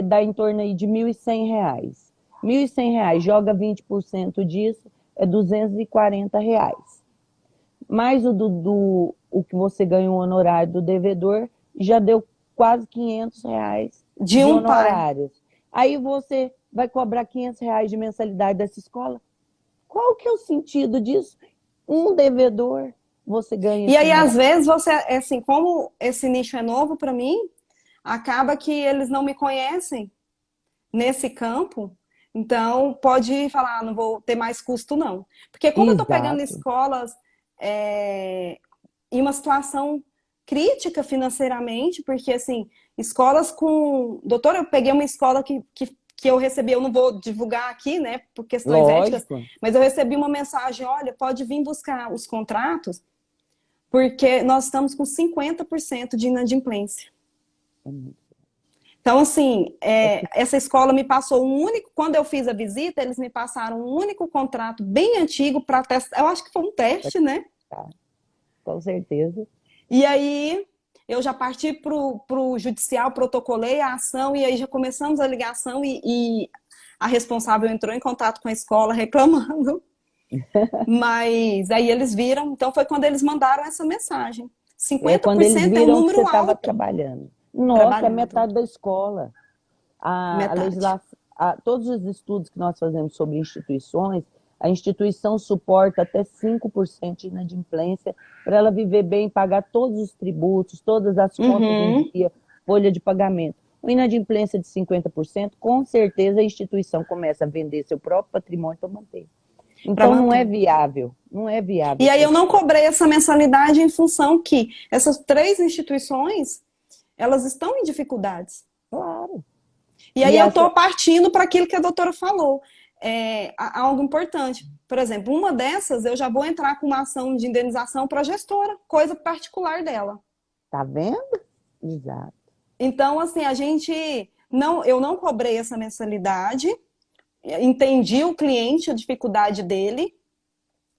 dá em torno aí de R$ 1.100. R$ 1.100, joga 20% disso, é R$ 240. Mais o que você ganhou o honorário do devedor, já deu quase R$ 500 De de um pai. honorários. Aí você vai cobrar R$ 500 de mensalidade dessa escola? Qual que é o sentido disso? Um devedor, você ganha E esse aí, às honorário. vezes, assim, como esse nicho é novo para mim, acaba que eles não me conhecem nesse campo, então pode falar: não vou ter mais custo, não. Porque como eu estou pegando Exato. escolas em uma situação crítica financeiramente, porque, assim, escolas com... Doutora, eu peguei uma escola que eu recebi, eu não vou divulgar aqui, né, por questões éticas, Lógico. mas eu recebi uma mensagem: olha, pode vir buscar os contratos, porque nós estamos com 50% de inadimplência. Então, assim, essa escola me passou um único. Quando eu fiz a visita, eles me passaram um único contrato bem antigo para testar. Eu acho que foi um teste, né? Tá, com certeza. E aí eu já parti para o judicial, protocolei a ação, e aí já começamos a ligação, e a responsável entrou em contato com a escola reclamando. Mas aí eles viram, então foi quando eles mandaram essa mensagem. É quando eles 50% é um viram que você número estava alto trabalhando. Nossa, é trabalhando. metade da escola. A Metade. legislação, todos os estudos que nós fazemos sobre instituições, a instituição suporta até 5% de inadimplência para ela viver bem, pagar todos os tributos, todas as contas em Uhum. dia, folha de pagamento. Uma inadimplência de 50%, com certeza a instituição começa a vender seu próprio patrimônio para manter. Para Então não é manter. viável, não é viável E aí para a eu não escola. cobrei essa mensalidade em função que essas três instituições, elas estão em dificuldades. Claro. E aí E eu essa, estou partindo para aquilo que a doutora falou. Algo importante. Por exemplo, uma dessas eu já vou entrar com uma ação de indenização para a gestora, coisa particular dela. tá vendo? Exato. Então, assim, eu não cobrei essa mensalidade, entendi o cliente, a dificuldade dele,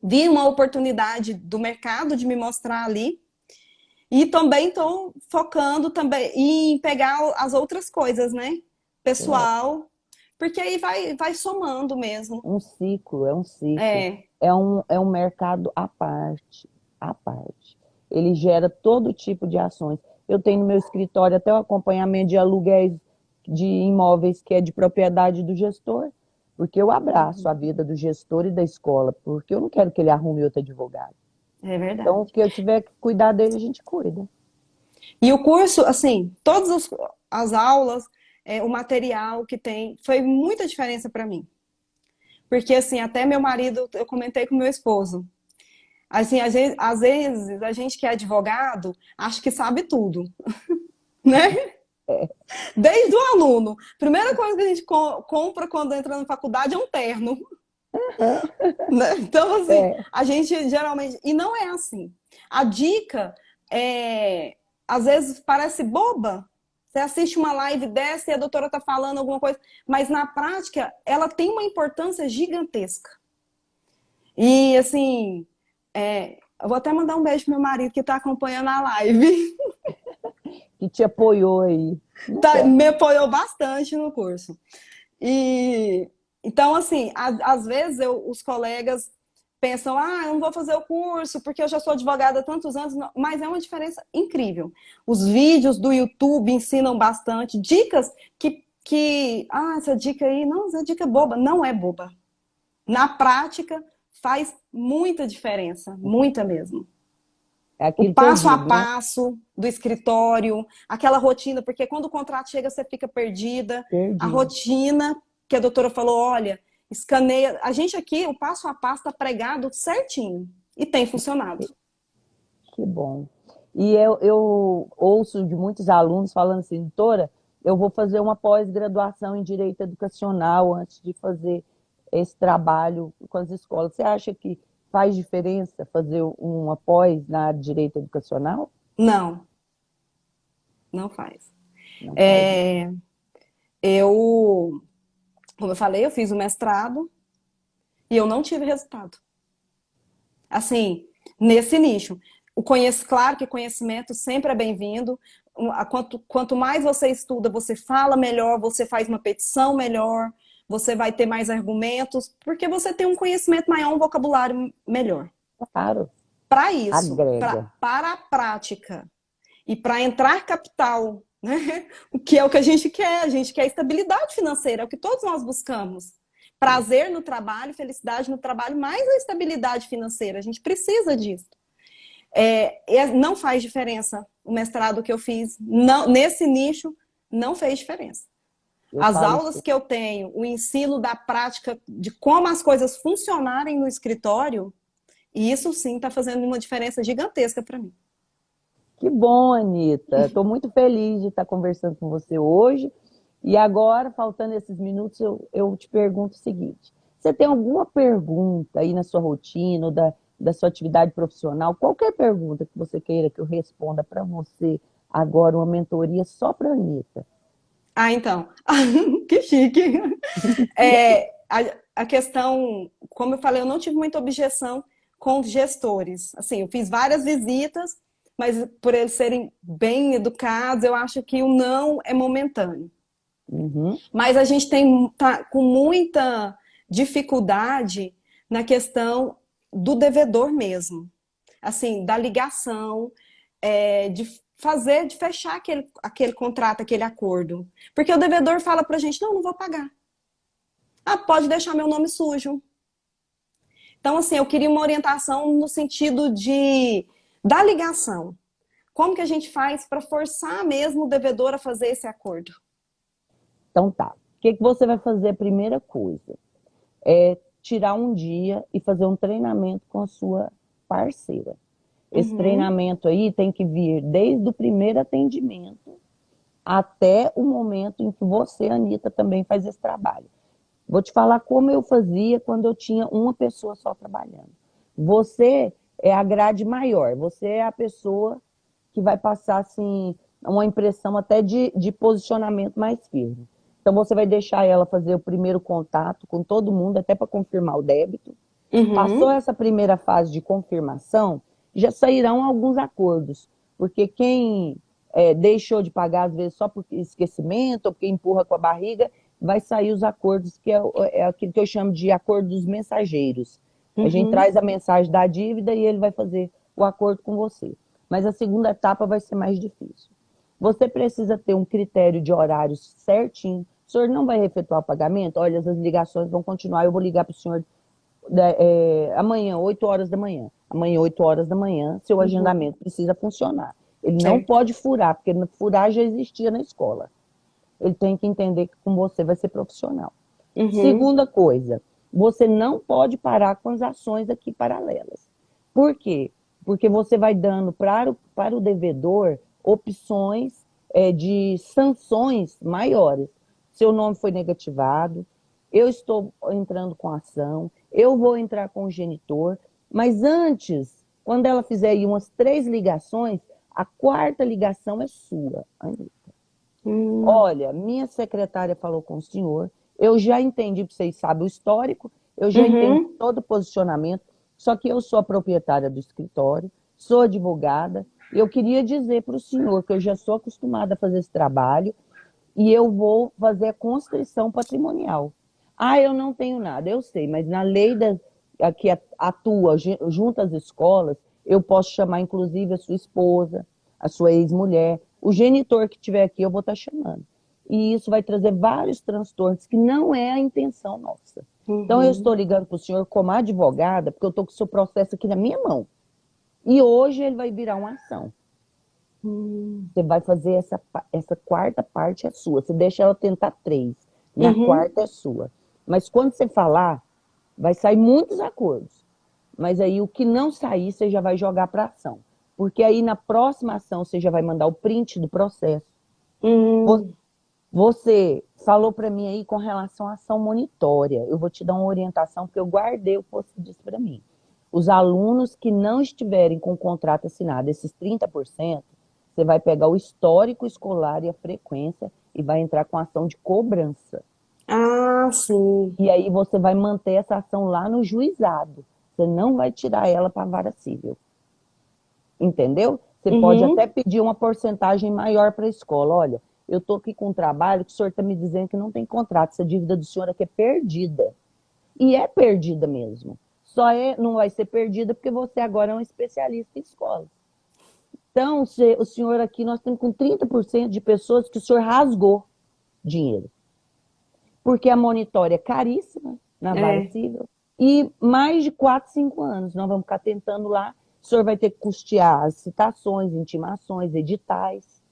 vi uma oportunidade do mercado de me mostrar ali, e também estou focando também em pegar as outras coisas, né? Pessoal, porque aí vai somando mesmo. Um ciclo, é um ciclo. É, É um mercado à parte, à parte. Ele gera todo tipo de ações. Eu tenho no meu escritório até o acompanhamento de aluguéis de imóveis que é de propriedade do gestor, porque eu abraço a vida do gestor e da escola, porque eu não quero que ele arrume outro advogado. é Então, o verdade. que eu tiver que cuidar dele, a gente cuida. E o curso, assim, as aulas, o material que tem, foi muita diferença para mim. Porque, assim, até meu marido, eu comentei com meu esposo, assim, às vezes a gente que é advogado, acha que sabe tudo, né? Desde o aluno. Primeira coisa que a gente compra quando entra na faculdade é um terno, né? Então, assim, É, a gente geralmente. E não é assim. A dica às vezes parece boba. Você assiste uma live dessa e a doutora está falando alguma coisa, mas na prática ela tem uma importância gigantesca. E assim, eu vou até mandar um beijo pro meu marido que está acompanhando a live. que te apoiou aí. Não Tá, quer? me apoiou bastante no curso. E então, assim, às vezes os colegas pensam, eu não vou fazer o curso porque eu já sou advogada há tantos anos, mas é uma diferença incrível. Os vídeos do YouTube ensinam bastante, dicas essa dica aí, não, essa dica é boba. Não é boba. Na prática, faz muita diferença, muita mesmo. É O aquilo que eu passo a digo, né? passo do escritório, aquela rotina, porque quando o contrato chega, você fica perdida. A Perdi. rotina que a doutora falou, olha, escaneia. A gente aqui, o passo a passo está pregado certinho. E tem funcionado. Que bom. E eu ouço de muitos alunos falando assim, doutora, eu vou fazer uma pós-graduação em Direito Educacional antes de fazer esse trabalho com as escolas. Você acha que faz diferença fazer uma pós na área de Direito Educacional? Não, não faz. Não faz, né? É, como eu falei, eu fiz o mestrado e eu não tive resultado. Assim, nesse nicho. Claro que conhecimento sempre é bem-vindo. Quanto mais você estuda, você fala melhor, você faz uma petição melhor, você vai ter mais argumentos, porque você tem um conhecimento maior, um vocabulário melhor. Claro, Para isso, agrega. para a prática e para entrar capital, né? O que é o que a gente quer estabilidade financeira, é o que todos nós buscamos. Prazer no trabalho, felicidade no trabalho, mais a estabilidade financeira. A gente precisa disso. Não faz diferença o mestrado que eu fiz. Não, nesse nicho, não fez diferença. Eu As falo aulas assim, que eu tenho, o ensino da prática de como as coisas funcionarem no escritório, e isso sim está fazendo uma diferença gigantesca para mim. que bom, Anitta. Estou muito feliz de estar conversando com você hoje. E agora, faltando esses minutos, eu te pergunto o seguinte: você tem alguma pergunta aí na sua rotina, ou da sua atividade profissional? Qualquer pergunta que você queira que eu responda para você agora, uma mentoria só para a Anitta. Ah, então. Que chique. É, a questão, como eu falei, eu não tive muita objeção com os gestores. Assim, eu fiz várias visitas, mas por eles serem bem educados, eu acho que o não é momentâneo. Uhum. Mas a gente tá com muita dificuldade na questão do devedor mesmo. Assim, da ligação, de fazer, de fechar aquele contrato, aquele acordo. Porque o devedor fala pra gente, não, não vou pagar. Ah, pode deixar meu nome sujo. Então, assim, eu queria uma orientação no sentido da ligação. Como que a gente faz para forçar mesmo o devedor a fazer esse acordo? Então tá. O que que você vai fazer? A primeira coisa é tirar um dia e fazer um treinamento com a sua parceira. Esse Uhum, treinamento aí tem que vir desde o primeiro atendimento até o momento em que você, Anitta, também faz esse trabalho. Vou te falar como eu fazia quando eu tinha uma pessoa só trabalhando. Você é a grade maior, você é a pessoa que vai passar assim, uma impressão até de posicionamento mais firme. Então você vai deixar ela fazer o primeiro contato com todo mundo, até para confirmar o débito. Passou uhum, essa primeira fase de confirmação, já sairão alguns acordos, porque quem deixou de pagar, às vezes, só por esquecimento ou porque empurra com a barriga, vai sair os acordos, que é aquilo que eu chamo de acordos mensageiros. A gente uhum, traz a mensagem da dívida e ele vai fazer o acordo com você. Mas a segunda etapa vai ser mais difícil. Você precisa ter um critério de horários certinho. O senhor não vai efetuar o pagamento? Olha, as ligações vão continuar, eu vou ligar para o senhor amanhã, 8 horas da manhã. Amanhã, 8 horas da manhã, seu uhum. agendamento precisa funcionar. Ele não Certo. pode furar, porque furar já existia na escola. Ele tem que entender que com você vai ser profissional. Uhum. Segunda coisa, você não pode parar com as ações aqui paralelas. Por quê? Porque você vai dando para o devedor opções de sanções maiores. Seu nome foi negativado, eu estou entrando com ação, eu vou entrar com o genitor, mas antes, quando ela fizer aí umas 3 ligações, a quarta ligação é sua, Anitta. Hum, Olha, minha secretária falou com o senhor, eu já entendi, porque vocês sabem o histórico, eu já entendi uhum. todo o posicionamento, só que eu sou a proprietária do escritório, sou advogada, e eu queria dizer para o senhor que eu já sou acostumada a fazer esse trabalho e eu vou fazer a constrição patrimonial. Ah, eu não tenho nada, eu sei, mas na lei que atua junto às escolas, eu posso chamar inclusive a sua esposa, a sua ex-mulher, o genitor que estiver aqui, eu vou estar chamando. E isso vai trazer vários transtornos que não é a intenção nossa. Então, eu estou Uhum. ligando para o senhor como advogada, porque eu estou com o seu processo aqui na minha mão. E hoje ele vai virar uma ação. Hum. Você vai fazer essa quarta parte é sua. Você deixa ela tentar 3. Na Uhum. quarta é sua. Mas quando você falar, vai sair muitos acordos. Mas aí o que não sair, você já vai jogar para ação. Porque aí na próxima ação você já vai mandar o print do processo. Hum. Você falou para mim aí com relação à ação monitória. Eu vou te dar uma orientação, porque eu guardei o que você disse para mim. Os alunos que não estiverem com o contrato assinado, esses 30%, você vai pegar o histórico escolar e a frequência e vai entrar com ação de cobrança. Ah, sim. E aí você vai manter essa ação lá no juizado. Você não vai tirar ela para a vara civil. Entendeu? Você pode até Uhum. pedir uma porcentagem maior para a escola. Olha, eu estou aqui com um trabalho que o senhor está me dizendo que não tem contrato, essa dívida do senhor aqui é perdida. E é perdida mesmo. Não vai ser perdida porque você agora é um especialista em escola. Então, o senhor aqui, nós temos com 30% de pessoas que o senhor rasgou dinheiro. Porque a monitória é caríssima na vara É. civil e mais de 4, 5 anos. Nós vamos ficar tentando lá. O senhor vai ter que custear as citações, intimações, editais.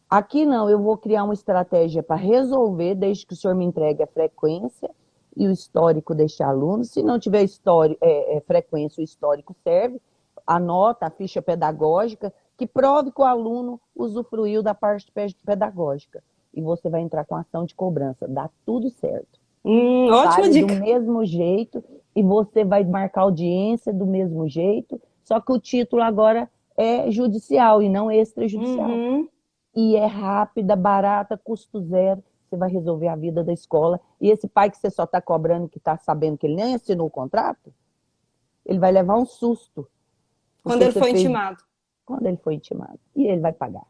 Aqui não, eu vou criar uma estratégia para resolver, desde que o senhor me entregue a frequência e o histórico deste aluno. Se não tiver frequência, o histórico serve. A nota, a ficha pedagógica, que prove que o aluno usufruiu da parte pedagógica. E você vai entrar com ação de cobrança. Dá tudo certo. Ótima Vale do dica. mesmo jeito e você vai marcar audiência do mesmo jeito, só que o título agora é judicial e não extrajudicial. Uhum. e é rápida, barata, custo zero. Você vai resolver a vida da escola. E esse pai que você só está cobrando, que está sabendo que ele nem assinou o contrato, ele vai levar um susto. Quando Porque ele você foi fez intimado. quando ele foi intimado. E ele vai pagar.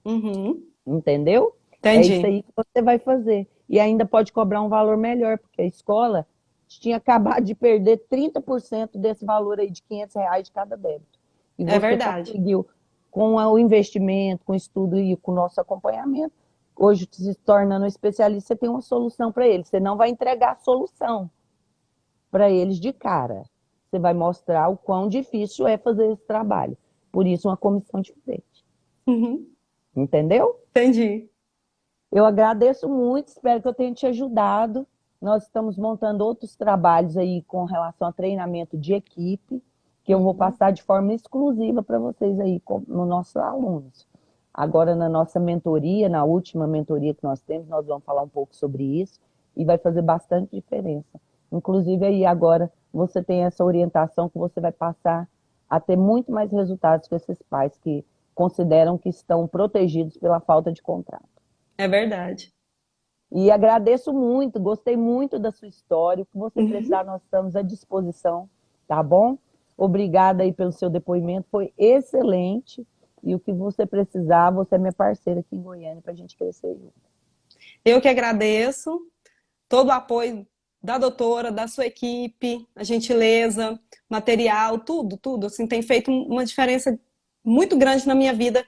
Uhum. Entendeu? É isso Entendi. aí que você vai fazer. E ainda pode cobrar um valor melhor, porque a escola tinha acabado de perder 30% desse valor aí de R$ 500 de cada débito. E É você verdade. conseguiu, com o investimento, com o estudo e com o nosso acompanhamento, hoje se tornando um especialista, você tem uma solução para eles. Você não vai entregar a solução para eles de cara. Você vai mostrar o quão difícil é fazer esse trabalho. Por isso, uma comissão diferente. Uhum. Entendeu? Entendi. Eu agradeço muito, espero que eu tenha te ajudado. Nós estamos montando outros trabalhos aí com relação a treinamento de equipe, que eu vou Uhum. passar de forma exclusiva para vocês aí, nos nossos alunos. Agora, na nossa mentoria, na última mentoria que nós temos, nós vamos falar um pouco sobre isso e vai fazer bastante diferença. Inclusive, aí agora você tem essa orientação que você vai passar a ter muito mais resultados com esses pais que consideram que estão protegidos pela falta de contrato. É verdade. E agradeço muito, gostei muito da sua história. O que você Uhum. precisar, nós estamos à disposição, tá bom? Obrigada aí pelo seu depoimento, foi excelente. E o que você precisar, você é minha parceira aqui em Goiânia para a gente crescer junto. Eu que agradeço todo o apoio da doutora, da sua equipe, a gentileza, material, tudo, tudo. Assim, tem feito uma diferença muito grande na minha vida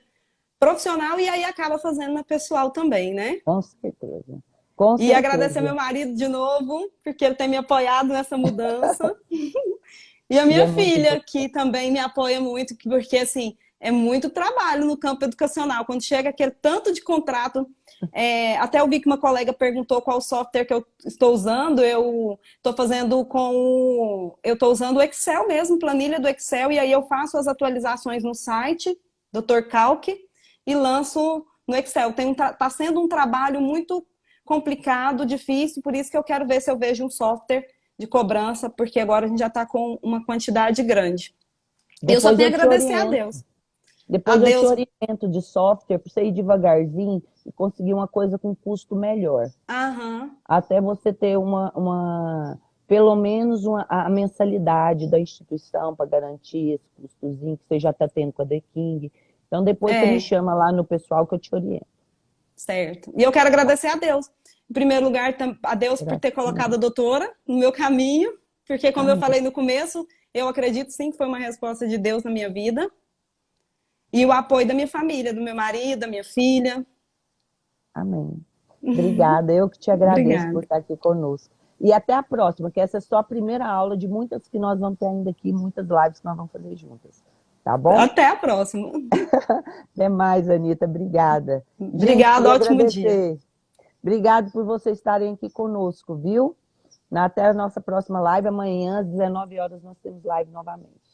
profissional e aí acaba fazendo na pessoal também, né? Com certeza. Com E agradecer ao meu certeza. marido de novo, porque ele tem me apoiado nessa mudança. E a E minha é muito filha, importante. que também me apoia muito, porque assim, é muito trabalho no campo educacional. Quando chega aquele tanto de contrato, até eu vi que uma colega perguntou qual software que eu estou usando, eu estou fazendo eu estou usando o Excel mesmo, planilha do Excel, e aí eu faço as atualizações no site, Dr. Calc, e lanço no Excel. Tá sendo um trabalho muito complicado, difícil, por isso que eu quero ver se eu vejo um software de cobrança, porque agora a gente já está com uma quantidade grande. E eu só Depois tenho eu a te agradecer a oriento. Deus. A Depois eu te Deus. oriento de software para você ir devagarzinho e conseguir uma coisa com custo melhor. Aham. Até você ter pelo menos a mensalidade da instituição para garantir esse custozinho que você já está tendo com a The King. Então, depois você me É, chama lá no pessoal que eu te oriento. certo. E eu quero agradecer a Deus. Em primeiro lugar, a Deus por ter Graças a colocado a Deus. doutora no meu caminho, porque como eu Amém. falei no começo, eu acredito sim que foi uma resposta de Deus na minha vida. E o apoio da minha família, do meu marido, da minha filha. Amém. Obrigada. Eu que te agradeço por Obrigada. estar aqui conosco. E até a próxima, que essa é só a primeira aula de muitas que nós vamos ter ainda aqui, muitas lives que nós vamos fazer juntas. Tá bom? Até a próxima. Até mais, Anitta. Obrigada. Gente, Obrigada, queria ótimo dia. agradecer. Obrigado por vocês estarem aqui conosco, viu? Até a nossa próxima live. Amanhã, às 19 horas, nós temos live novamente.